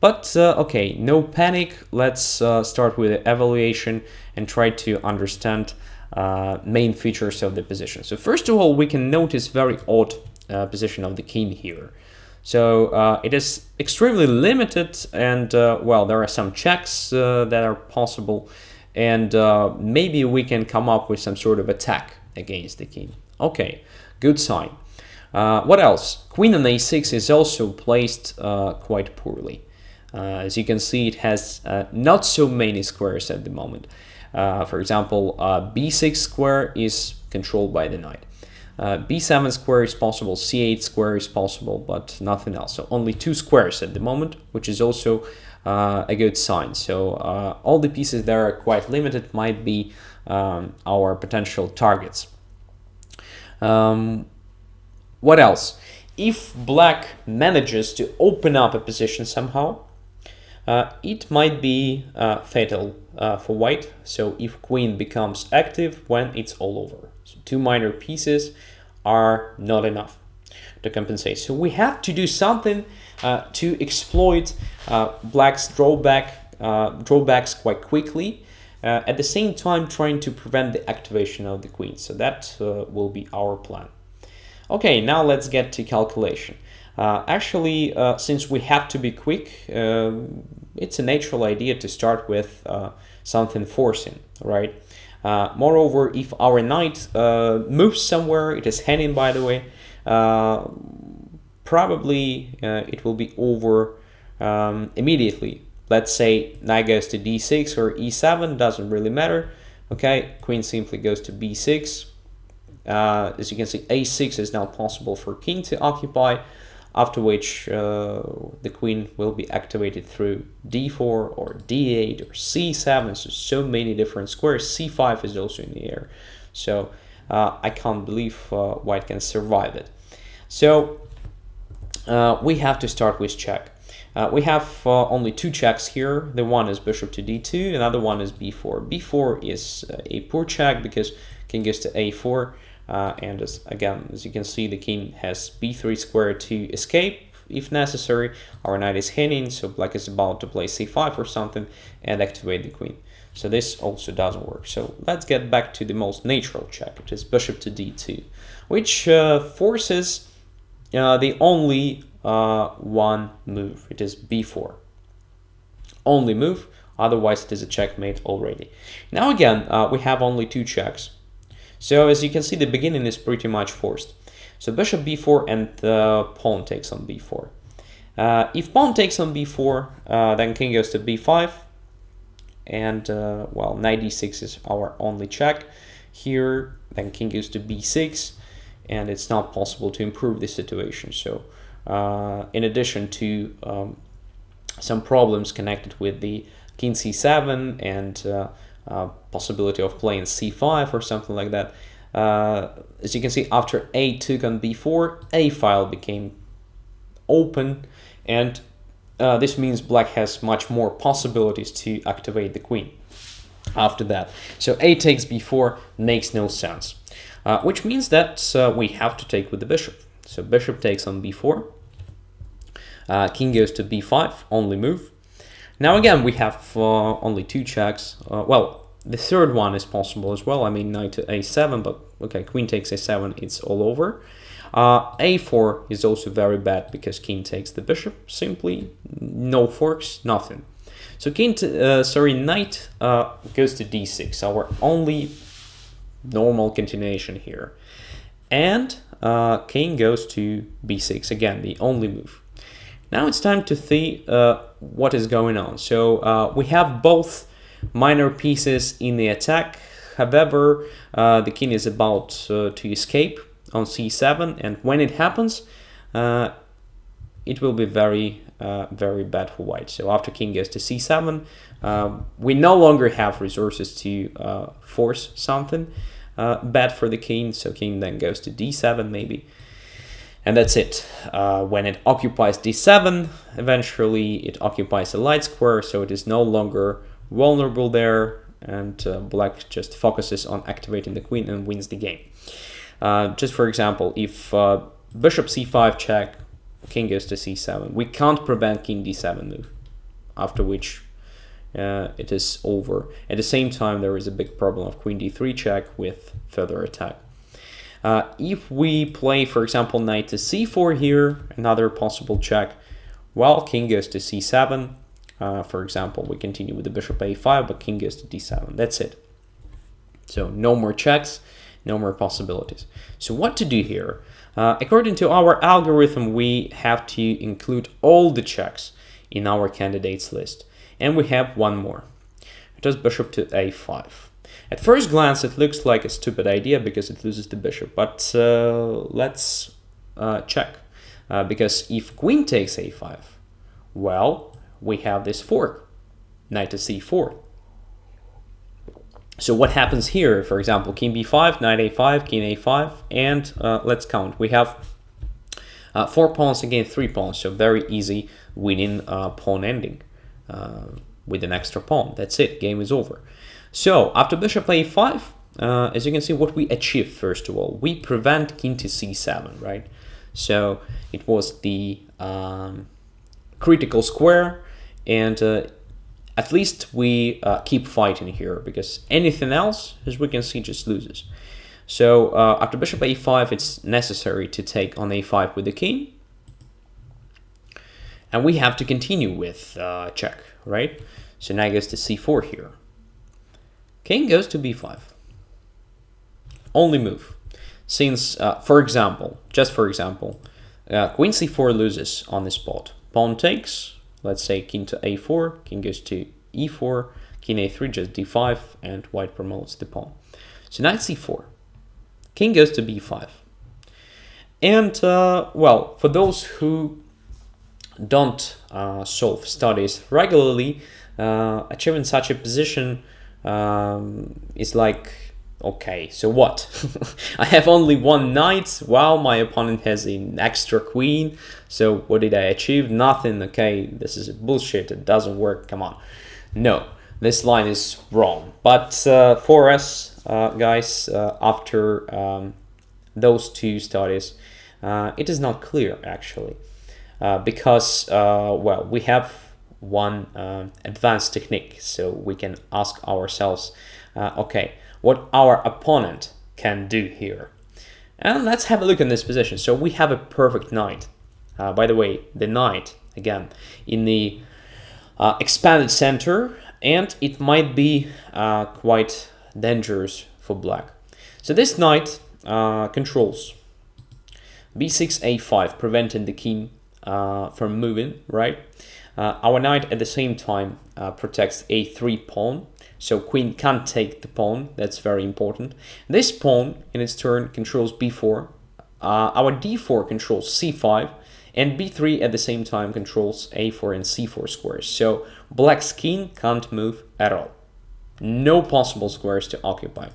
Speaker 1: But okay, no panic. Let's start with the evaluation and try to understand main features of the position. So first of all, we can notice very odd position of the king here. So it is extremely limited, and well, there are some checks that are possible, and maybe we can come up with some sort of attack against the king. Okay, good sign. What else? Queen on a6 is also placed quite poorly. As you can see, it has not so many squares at the moment. For example, b6 square is controlled by the knight. b7 square is possible, c8 square is possible, but nothing else. So only two squares at the moment, which is also a good sign. So all the pieces that are quite limited might be our potential targets. What else? If black manages to open up a position somehow, it might be fatal for white. So if queen becomes active, when it's all over. So two minor pieces are not enough to compensate. So we have to do something to exploit black's drawbacks quite quickly, at the same time trying to prevent the activation of the queen. So that will be our plan. Okay, now let's get to calculation. Actually, since we have to be quick, it's a natural idea to start with something forcing, right? Moreover, if our knight moves somewhere, it is hanging, by the way, probably it will be over immediately. Let's say knight goes to d6 or e7, doesn't really matter. Okay, queen simply goes to b6. As you can see, a6 is now possible for king to occupy, after which the queen will be activated through d4 or d8 or c7. So many different squares. c5 is also in the air. So I can't believe white can survive it. So we have to start with check. We have only two checks here. The one is bishop to d2, another one is b4. b4 is a poor check because king goes to a4. And as you can see, the king has b3 square to escape if necessary. Our knight is hanging, so black is about to play c5 or something and activate the queen. So this also doesn't work. So let's get back to the most natural check, which is bishop to d2, which forces the only one move. It is b4. Only move, otherwise it is a checkmate already. Now again, we have only two checks. So as you can see, the beginning is pretty much forced. So bishop b4 and pawn takes on b4. If pawn takes on b4, then king goes to b5. And well, knight d6 is our only check here. Then king goes to b6, and it's not possible to improve the situation. So in addition to some problems connected with the king c7 and possibility of playing c5 or something like that, as you can see, after a took on b4, a file became open, and this means black has much more possibilities to activate the queen after that. So a takes b4 makes no sense, which means that we have to take with the bishop. So bishop takes on b4, king goes to b5, only move. Now again, we have only two checks. Well, the third one is possible as well. I mean, knight to a7, but okay, queen takes a7, it's all over. a4 is also very bad because king takes the bishop, simply no forks, nothing. So knight goes to d6, our only normal continuation here. And king goes to b6, again, the only move. Now it's time to see what is going on. So we have both minor pieces in the attack. However, the king is about to escape on c7, and when it happens, it will be very bad for white. So after king goes to c7, we no longer have resources to force something bad for the king. So king then goes to d7 maybe, and that's it. When it occupies d7, eventually it occupies a light square, so it is no longer vulnerable there, and black just focuses on activating the queen and wins the game. Just for example, if bishop c5 check, king goes to c7, we can't prevent king d7 move, after which it is over. At the same time, there is a big problem of queen d3 check with further attack. If we play, for example, knight to c4 here, another possible check, well, king goes to c7. For example, we continue with the bishop a5, but king goes to d7. That's it. So no more checks, no more possibilities. So what to do here? According to our algorithm, we have to include all the checks in our candidates list. And we have one more. It is bishop to a5. At first glance, it looks like a stupid idea because it loses the bishop. But let's check. Because if queen takes a5, well, we have this fork, knight to c4. So what happens here? For example, king b5, knight a5, king a5, and let's count. We have 4 pawns against 3 pawns, so very easy winning pawn ending with an extra pawn. That's it, game is over. So after bishop a5, as you can see, what we achieved first of all, we prevent king to c7, right? So it was the critical square, and at least we keep fighting here, because anything else, as we can see, just loses. So after bishop a5, it's necessary to take on a5 with the king, and we have to continue with check, right? So knight goes to c4 here. King goes to b5. Only move. Since, for example, just for example, queen c4 loses on the spot. Pawn takes, let's say king to a4, king goes to e4, king a3, just d5, and white promotes the pawn. So knight c4, king goes to b5. And, well, for those who don't solve studies regularly, achieving such a position is like, okay, so what? I have only one knight, while my opponent has an extra queen. So what did I achieve? Nothing. Okay, this is bullshit. It doesn't work. Come on. No, this line is wrong. But for us, guys, after those two studies, it is not clear actually, because well, we have one advanced technique, so we can ask ourselves, okay, what our opponent can do here. And let's have a look in this position. So we have a perfect knight. By the way, the knight, again, in the expanded center, and it might be quite dangerous for black. So this knight controls b6, a5, preventing the king from moving, right? Our knight at the same time protects a3 pawn, so queen can't take the pawn. That's very important. This pawn in its turn controls b4. Our d4 controls c5, and b3 at the same time controls a4 and c4 squares. So black's king can't move at all. No possible squares to occupy.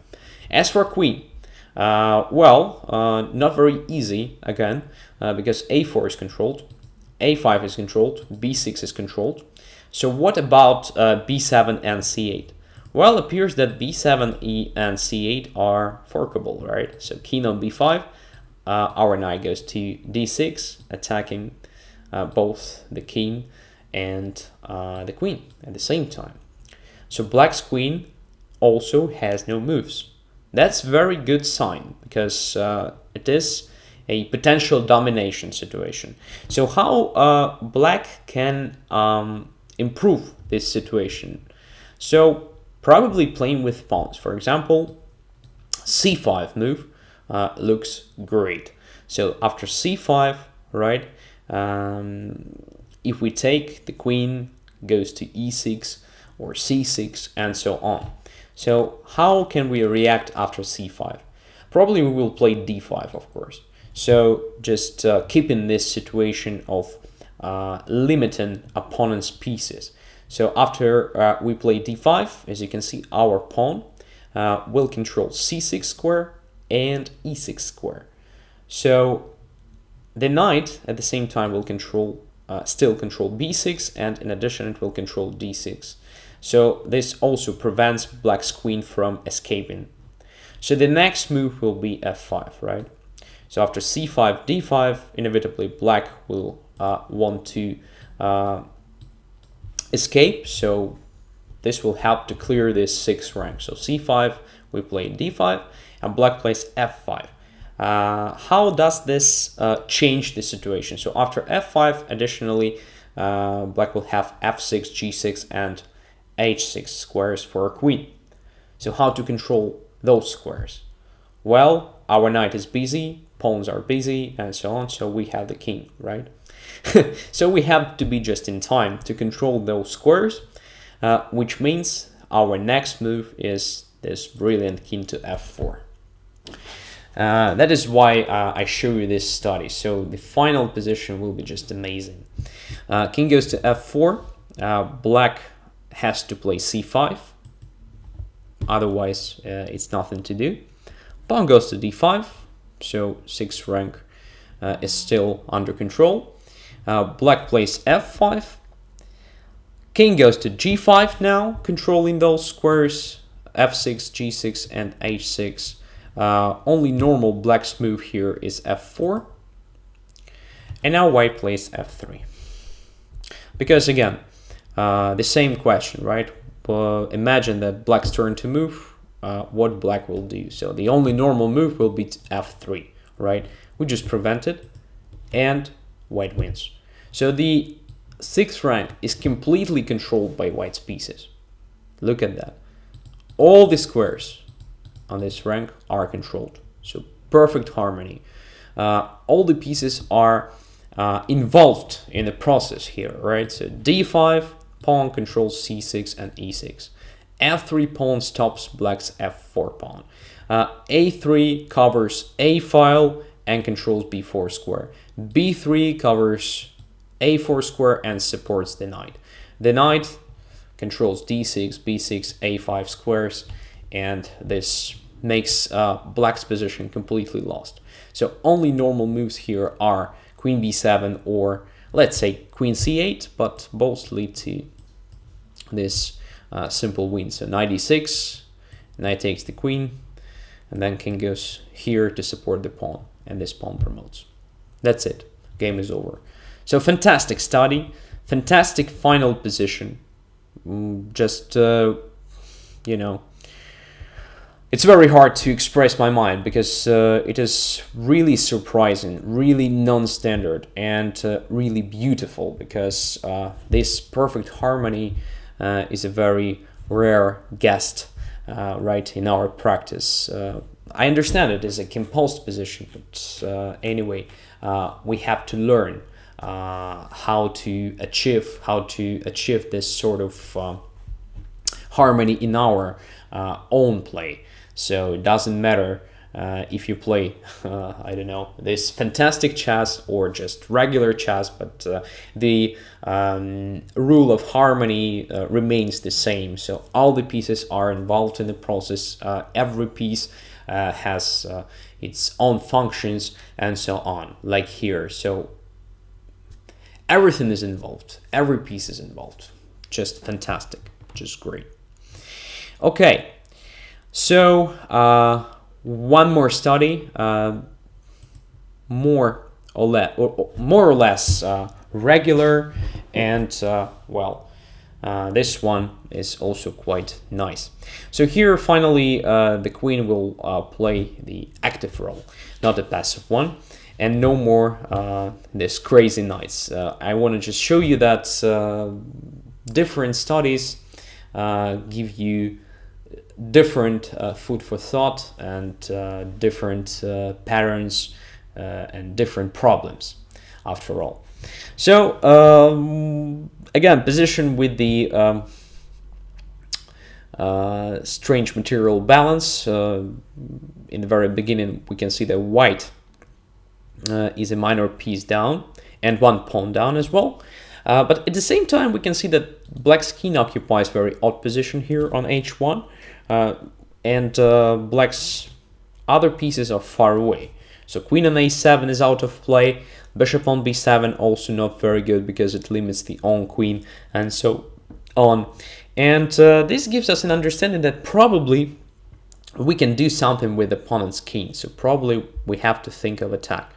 Speaker 1: As for queen, well, not very easy again, because a4 is controlled, a5 is controlled, b6 is controlled. So what about b7 and c8? Well, it appears that b7, e, and c8 are forkable, right? So king on b5, our knight goes to d6, attacking both the king and the queen at the same time. So black's queen also has no moves. That's very good sign, because it is a potential domination situation. So how black can improve this situation? So probably playing with pawns. For example, c5 move looks great. So after c5, right, if we take, the queen goes to e6 or c6 and so on. So how can we react after c5? Probably we will play d5, of course. So just keeping this situation of limiting opponent's pieces. So after we play d5, as you can see, our pawn will control c6 square and e6 square. So the knight at the same time will control, still control b6, and in addition it will control d6. So this also prevents black's queen from escaping. So the next move will be f5, right? So after c5, d5, inevitably black will want to escape. So this will help to clear this 6th rank. So c5, we play d5, and black plays f5. How does this change the situation? So after f5, additionally, black will have f6, g6, and h6 squares for a queen. So how to control those squares? Well, our knight is busy, pawns are busy, and so on, so we have the king, right? So we have to be just in time to control those squares, which means our next move is this brilliant king to f4. That is why I show you this study. So the final position will be just amazing. King goes to f4. Black has to play c5. Otherwise, it's nothing to do. Pawn goes to d5. So 6th rank is still under control. Black plays f5. King goes to g5 now, controlling those squares, f6, g6, and h6. Only normal black's move here is f4. And now white plays f3. Because again, the same question, right? Imagine that black's turn to move, what black will do. So the only normal move will be f3, right? We just prevent it, and white wins. So the 6th rank is completely controlled by white's pieces. Look at that. All the squares on this rank are controlled. So perfect harmony. All the pieces are involved in the process here, right? So d5 pawn controls c6 and e6. f3 pawn stops black's f4 pawn. a3 covers a file and controls b4 square. b3 covers a4 square and supports the knight. The knight controls d6, b6, a5 squares, and this makes black's position completely lost. So only normal moves here are queen b7 or let's say queen c8, but both lead to this simple win. So knight e6, knight takes the queen, and then king goes here to support the pawn, and this pawn promotes. That's it. Game is over. So fantastic study, fantastic final position. Just you know, it's very hard to express my mind because it is really surprising, really non-standard, and really beautiful, because this perfect harmony is a very rare guest, right, in our practice. I understand it is a composed position, but anyway, we have to learn how to achieve this sort of harmony in our own play. So it doesn't matter if you play, I don't know, this fantastic chess or just regular chess, but the rule of harmony remains the same. So all the pieces are involved in the process. Every piece has its own functions and so on, like here. So everything is involved. Every piece is involved. Just fantastic. Just great. Okay. So one more study, more or less regular, and well, this one is also quite nice. So here finally the queen will play the active role, not the passive one, and no more this crazy knights. I want to just show you that different studies give you different food for thought and different patterns and different problems after all. So again, position with the strange material balance. In the very beginning we can see that white is a minor piece down and one pawn down as well. But at the same time we can see that black's king occupies very odd position here on h1. And black's other pieces are far away. So queen on a7 is out of play, bishop on b7 also not very good because it limits the own queen, and so on. And this gives us an understanding that probably we can do something with the opponent's king. So probably we have to think of attack.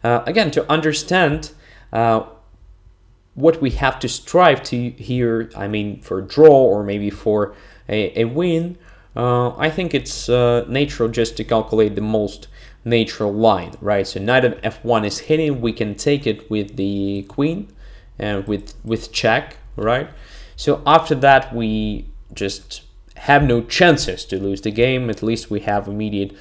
Speaker 1: Again, to understand what we have to strive to here, I mean for a draw or maybe for a win, I think it's natural just to calculate the most natural line, right? So knight on f1 is hitting, we can take it with the queen and with check, right? So after that we just have no chances to lose the game. At least we have immediate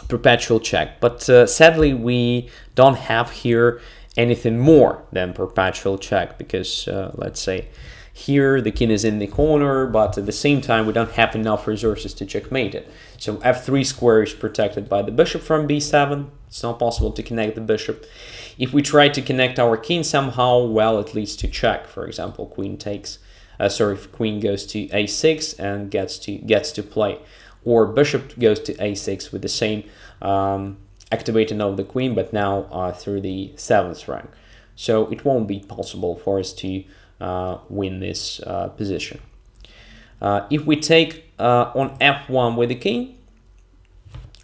Speaker 1: perpetual check, but sadly we don't have here anything more than perpetual check, because let's say here the king is in the corner, but at the same time we don't have enough resources to checkmate it. So f3 square is protected by the bishop from b7. It's not possible to connect the bishop. If we try to connect our king somehow, well, it leads to check. For example, queen takes, queen goes to a6 and gets to play, or bishop goes to a6 with the same activating of the queen, but now through the 7th rank. So it won't be possible for us to win this position. If we take on f1 with the king,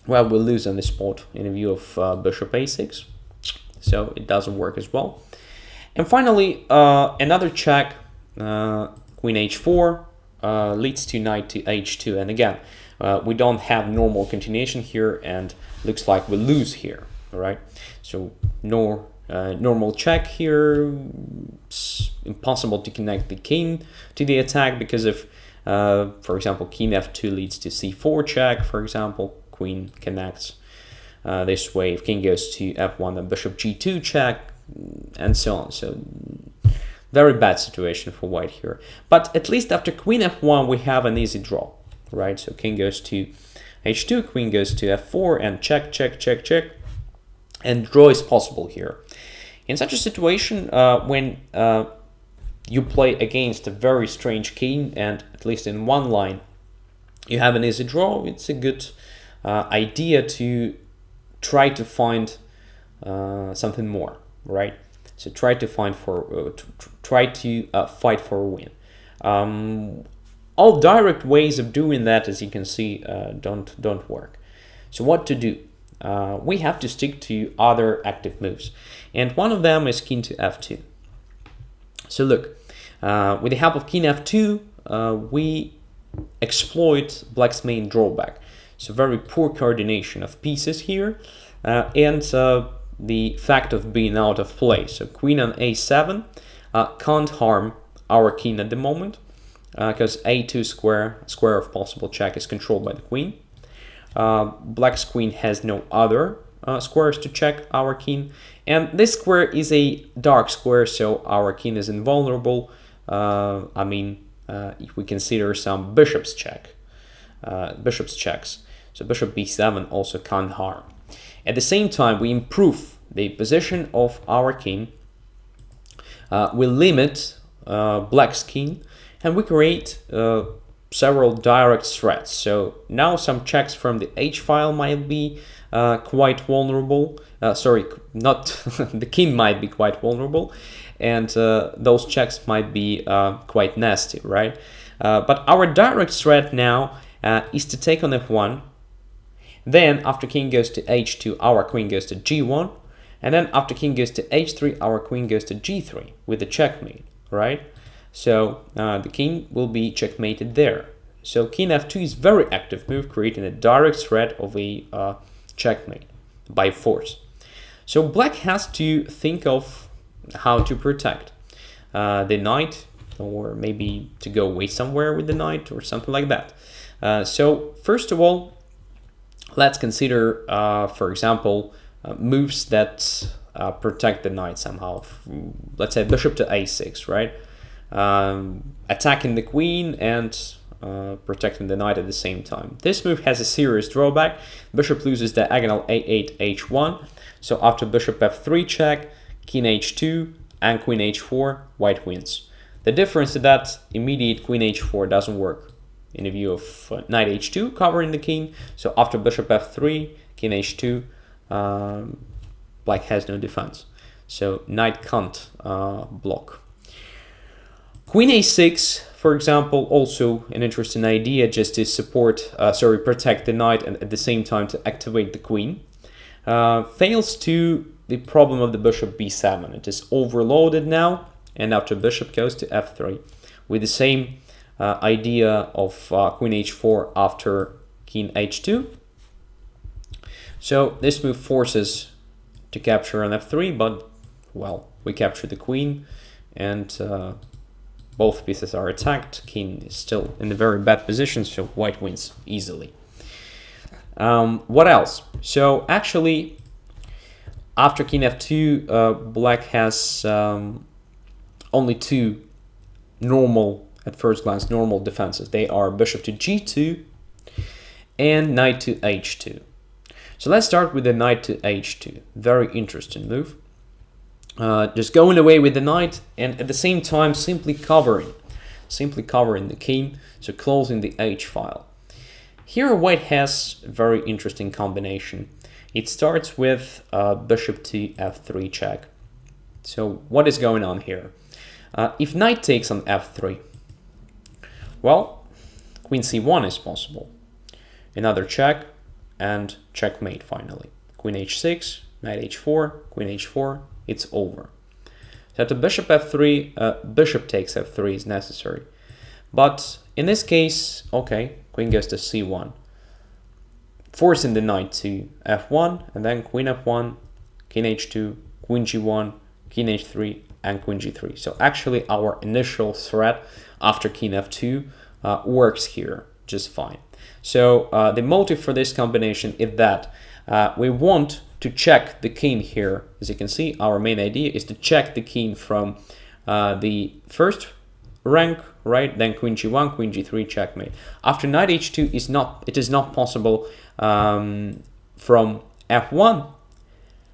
Speaker 1: well, we'll lose on the spot in view of bishop a6, so it doesn't work as well. And finally, another check, queen h4 leads to knight to h2, and again we don't have normal continuation here, and looks like we lose here. All right, so normal check here. It's impossible to connect the king to the attack because if, for example, king f2 leads to c4 check, for example, queen connects this way. If king goes to f1, then bishop g2 check, and so on. So very bad situation for white here. But at least after queen f1, we have an easy draw, right? So king goes to h2, queen goes to f4, and check, check, check, check. And draw is possible here. In such a situation, when you play against a very strange king, and at least in one line you have an easy draw, it's a good idea to try to find something more, right? So try to find for fight for a win. all direct ways of doing that, as you can see, don't work. So what to do? We have to stick to other active moves, and one of them is king to f2. So look, with the help of king f2, we exploit black's main drawback. So very poor coordination of pieces here, and the fact of being out of play. So queen on a7 can't harm our king at the moment, because a2 square of possible check is controlled by the queen. Black's queen has no other squares to check our king, and this square is a dark square, so our king is invulnerable. If we consider some bishop's checks, so bishop b7 also can't harm. At the same time, we improve the position of our king, we limit black's king, and we create several direct threats. So now some checks from the h file might be quite vulnerable. Not the king might be quite vulnerable, and those checks might be quite nasty, right? But our direct threat now is to take on f1. Then after king goes to h2, our queen goes to g1, and then after king goes to h3, our queen goes to g3 with the checkmate, right? So the king will be checkmated there. So king f2 is very active move, creating a direct threat of a checkmate by force. So black has to think of how to protect the knight, or maybe to go away somewhere with the knight or something like that. So first of all, let's consider, for example, moves that protect the knight somehow. Let's say bishop to a6, right? Attacking the queen and protecting the knight at the same time. This move has a serious drawback. Bishop loses diagonal a8, h1. So after bishop f3 check, king h2, and queen h4, white wins. The difference is that immediate queen h4 doesn't work in the view of knight h2 covering the king. So after bishop f3, king h2, black has no defense. So knight can't block. Queen a6, for example, also an interesting idea, just to protect the knight and at the same time to activate the queen. Fails to the problem of the bishop b7. It is overloaded now, and after bishop goes to f3 with the same idea of queen h4 after king h2. So this move forces to capture on f3, but well, we capture the queen, and both pieces are attacked. King is still in a very bad position, so white wins easily. What else? So actually, after king f2, black has only two normal, at first glance, normal defenses. They are bishop to g2 and knight to h2. So let's start with the knight to h2. Very interesting move. Just going away with the knight, and at the same time simply covering the king, so closing the h file. Here white has a very interesting combination. It starts with bishop to f3 check. So what is going on here? If knight takes on f3, well, queen c1 is possible. Another check and checkmate finally. Queen h6, knight h4, queen h4, it's over. So after bishop f3, bishop takes f3 is necessary. But in this case, okay, queen goes to c1, forcing the knight to f1, and then queen f1, king h2, queen g1, king h3, and queen g3. So actually our initial threat after king f2 works here just fine. So the motive for this combination is that we want to check the king here. As you can see, our main idea is to check the king from the first rank, right? Then queen g1, queen g3, checkmate. After knight h2 it is not possible from f1.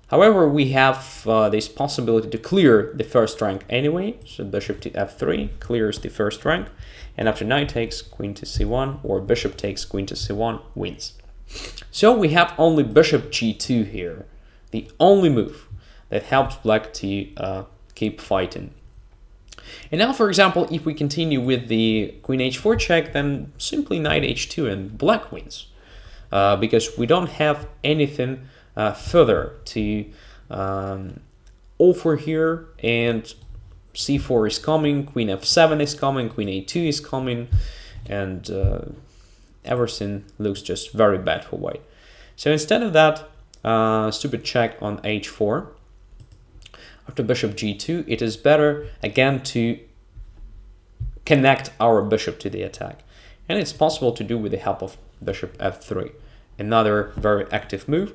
Speaker 1: However, we have this possibility to clear the first rank anyway. So bishop to f3 clears the first rank, and after knight takes, queen to c1, or bishop takes, queen to c1, wins. So we have only bishop g2 here, the only move that helps black to keep fighting. And now, for example, if we continue with the queen h4 check, then simply knight h2 and black wins. Because we don't have anything further to offer here, and c4 is coming, queen f7 is coming, queen a2 is coming, and everything looks just very bad for white. So instead of that stupid check on h4, after bishop g2, it is better again to connect our bishop to the attack. And it's possible to do with the help of bishop f3. Another very active move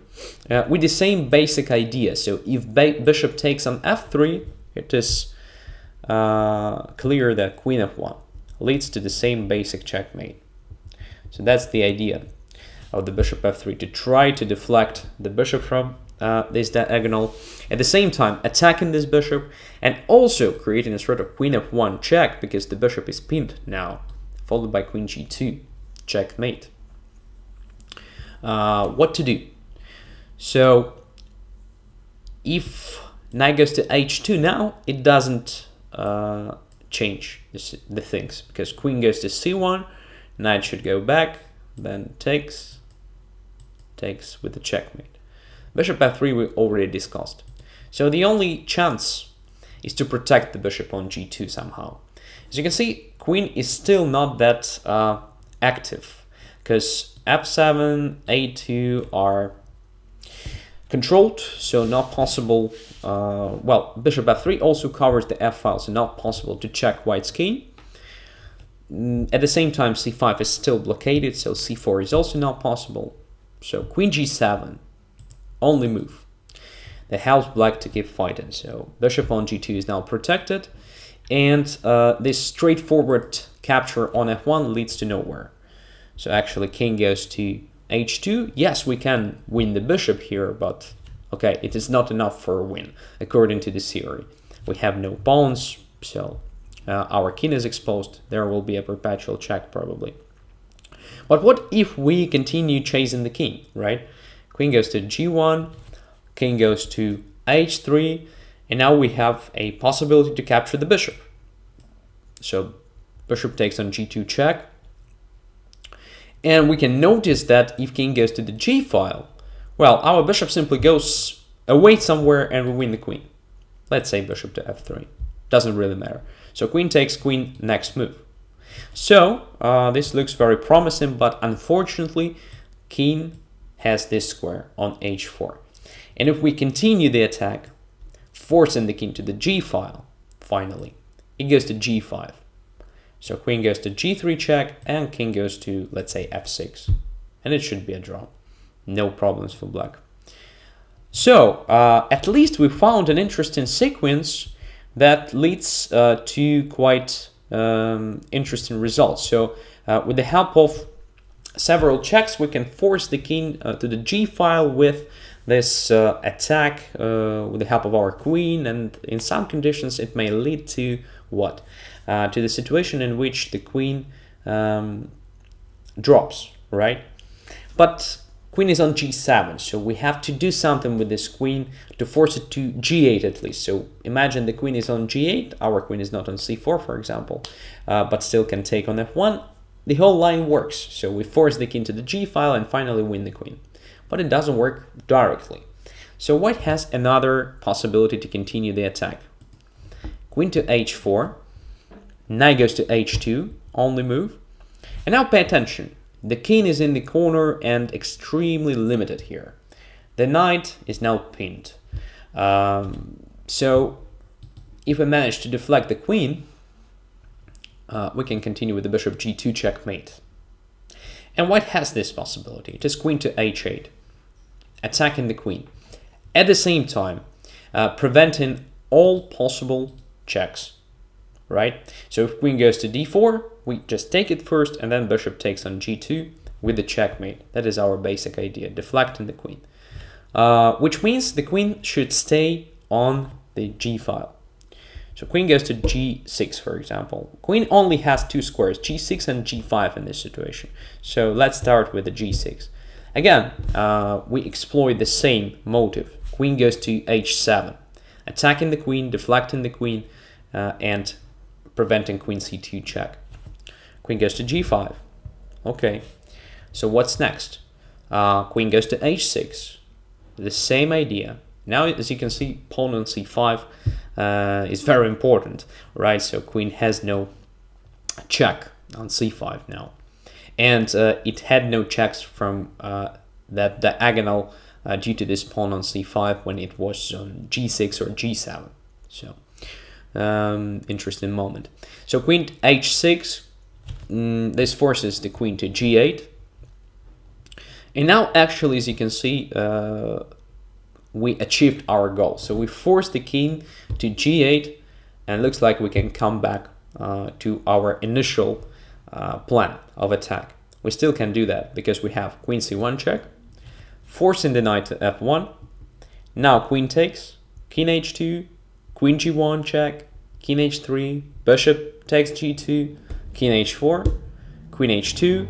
Speaker 1: with the same basic idea. So if bishop takes on f3, it is clear that queen f1 leads to the same basic checkmate. So that's the idea of the bishop f3, to try to deflect the bishop from this diagonal, at the same time attacking this bishop and also creating a sort of queen f1 check, because the bishop is pinned now, followed by queen g2 checkmate. What to do? So if knight goes to h2 now, it doesn't change the things, because queen goes to c1, knight should go back, then takes with the checkmate. Bishop f3 we already discussed. So the only chance is to protect the bishop on g2 somehow. As you can see, queen is still not that active, because f7, a2 are controlled, so not possible. Well, bishop f3 also covers the f file, so not possible to check white's king. At the same time, c5 is still blockaded, so c4 is also not possible. So queen g7, only move that helps black to keep fighting. So bishop on g2 is now protected, and this straightforward capture on f1 leads to nowhere. So actually king goes to h2. Yes, we can win the bishop here, but okay, it is not enough for a win according to the theory. We have no pawns, so our king is exposed. There will be a perpetual check probably. But what if we continue chasing the king, right? Queen goes to g1, king goes to h3, and now we have a possibility to capture the bishop. So bishop takes on g2 check. And we can notice that if king goes to the g file, well, our bishop simply goes away somewhere and we win the queen. Let's say bishop to f3. Doesn't really matter. So queen takes queen, next move. So this looks very promising, but unfortunately, king has this square on h4. And if we continue the attack, forcing the king to the g file, finally, it goes to g5. So queen goes to g3 check, and king goes to, let's say, f6. And it should be a draw. No problems for black. So at least we found an interesting sequence that leads to quite interesting results. So with the help of several checks, we can force the king to the g file with this attack with the help of our queen, and in some conditions it may lead to what? To the situation in which the queen drops, right? But queen is on g7, so we have to do something with this queen to force it to g8 at least. So imagine the queen is on g8, our queen is not on c4, for example, but still can take on f1. The whole line works, so we force the king to the g file and finally win the queen. But it doesn't work directly. So white has another possibility to continue the attack. Queen to h4, knight goes to h2, only move. And now pay attention. The king is in the corner and extremely limited here. The knight is now pinned. So if we manage to deflect the queen, we can continue with the bishop g2 checkmate. And white has this possibility. It is queen to h8, attacking the queen. At the same time, preventing all possible checks, right? So if queen goes to d4, we just take it first, and then bishop takes on g2 with the checkmate. That is our basic idea, deflecting the queen. Which means the queen should stay on the g file. So queen goes to g6, for example. Queen only has two squares, g6 and g5 in this situation. So let's start with the g6. Again, we exploit the same motive. Queen goes to h7, attacking the queen, deflecting the queen, and preventing queen c2 check. Queen goes to g5. Okay, so what's next? Queen goes to h6. The same idea. Now, as you can see, pawn on c5 is very important, right? So queen has no check on c5 now. And it had no checks from that diagonal due to this pawn on c5 when it was on g6 or g7. So, interesting moment. So queen to h6, this forces the queen to g8. And now, actually, as you can see, we achieved our goal. So we forced the king to g8, and it looks like we can come back to our initial plan of attack. We still can do that because we have queen c1 check, forcing the knight to f1. Now queen takes, king h2, queen g1 check, king h3, bishop takes g2, king h4, queen h2,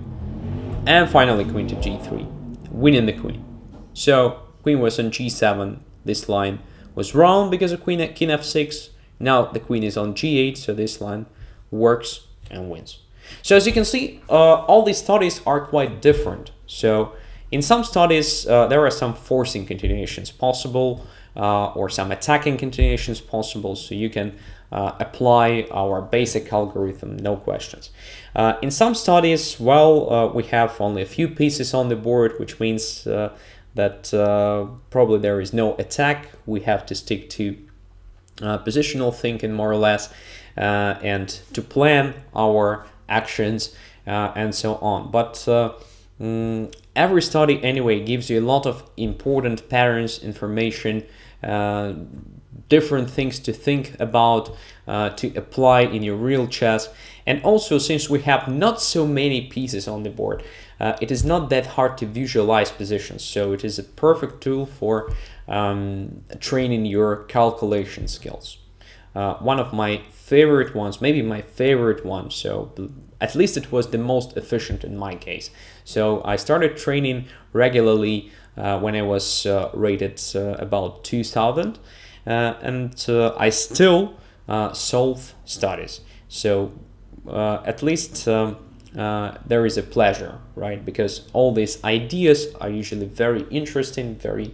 Speaker 1: and finally queen to g3, winning the queen. So queen was on g7. This line was wrong because of king f6. Now the queen is on g8, so this line works and wins. So as you can see, all these studies are quite different. So in some studies, there are some forcing continuations possible, or some attacking continuations possible, so you can apply our basic algorithm, no questions. In some studies, well, we have only a few pieces on the board, which means that probably there is no attack. We have to stick to positional thinking, more or less, and to plan our actions and so on. But every study anyway gives you a lot of important patterns, information, different things to think about, to apply in your real chess. And also, since we have not so many pieces on the board, it is not that hard to visualize positions. So it is a perfect tool for training your calculation skills. One of my favorite ones, maybe my favorite one, so at least it was the most efficient in my case. So I started training regularly when I was rated about 2000, and I still solve studies. So at least there is a pleasure, right? Because all these ideas are usually very interesting, very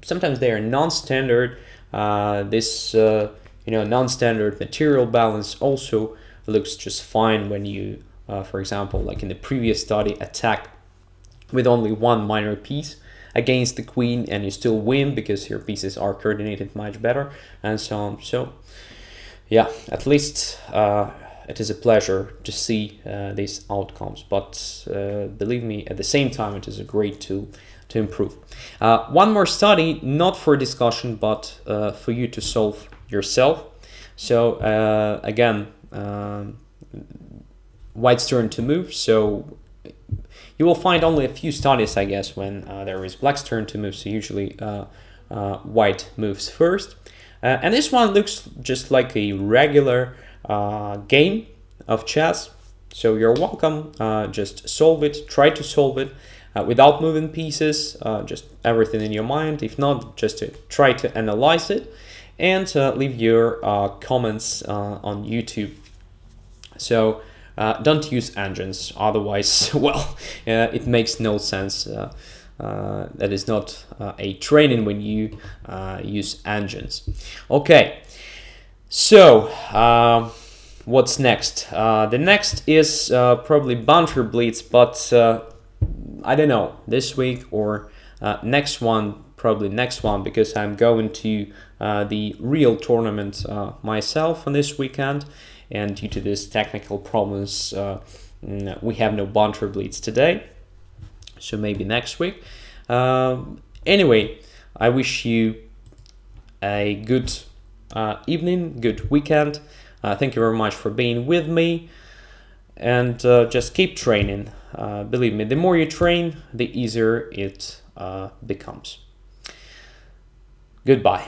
Speaker 1: sometimes they are non-standard. This non-standard material balance also looks just fine when you, for example, like in the previous study, attack with only one minor piece against the queen, and you still win because your pieces are coordinated much better, and so on. So yeah, at least it is a pleasure to see these outcomes, but believe me, at the same time, it is a great tool to improve. One more study, not for discussion, but for you to solve yourself. So again, white's turn to move. So you will find only a few studies, I guess, when there is black's turn to move. So usually white moves first. And this one looks just like a regular game of chess. So you're welcome, just solve it, try to solve it without moving pieces, just everything in your mind. If not, just to try to analyze it, and leave your comments on YouTube. So don't use engines, otherwise, well, it makes no sense. That is not a training when you use engines. Okay, so what's next? The next is probably Banter Blitz, but I don't know, this week or next one, probably next one, because I'm going to the real tournament myself on this weekend, and due to these technical problems, we have no Banter Blitz today, so maybe next week. Anyway, I wish you a good evening, good weekend. Thank you very much for being with me, and just keep training. Believe me, the more you train, the easier it becomes. Goodbye.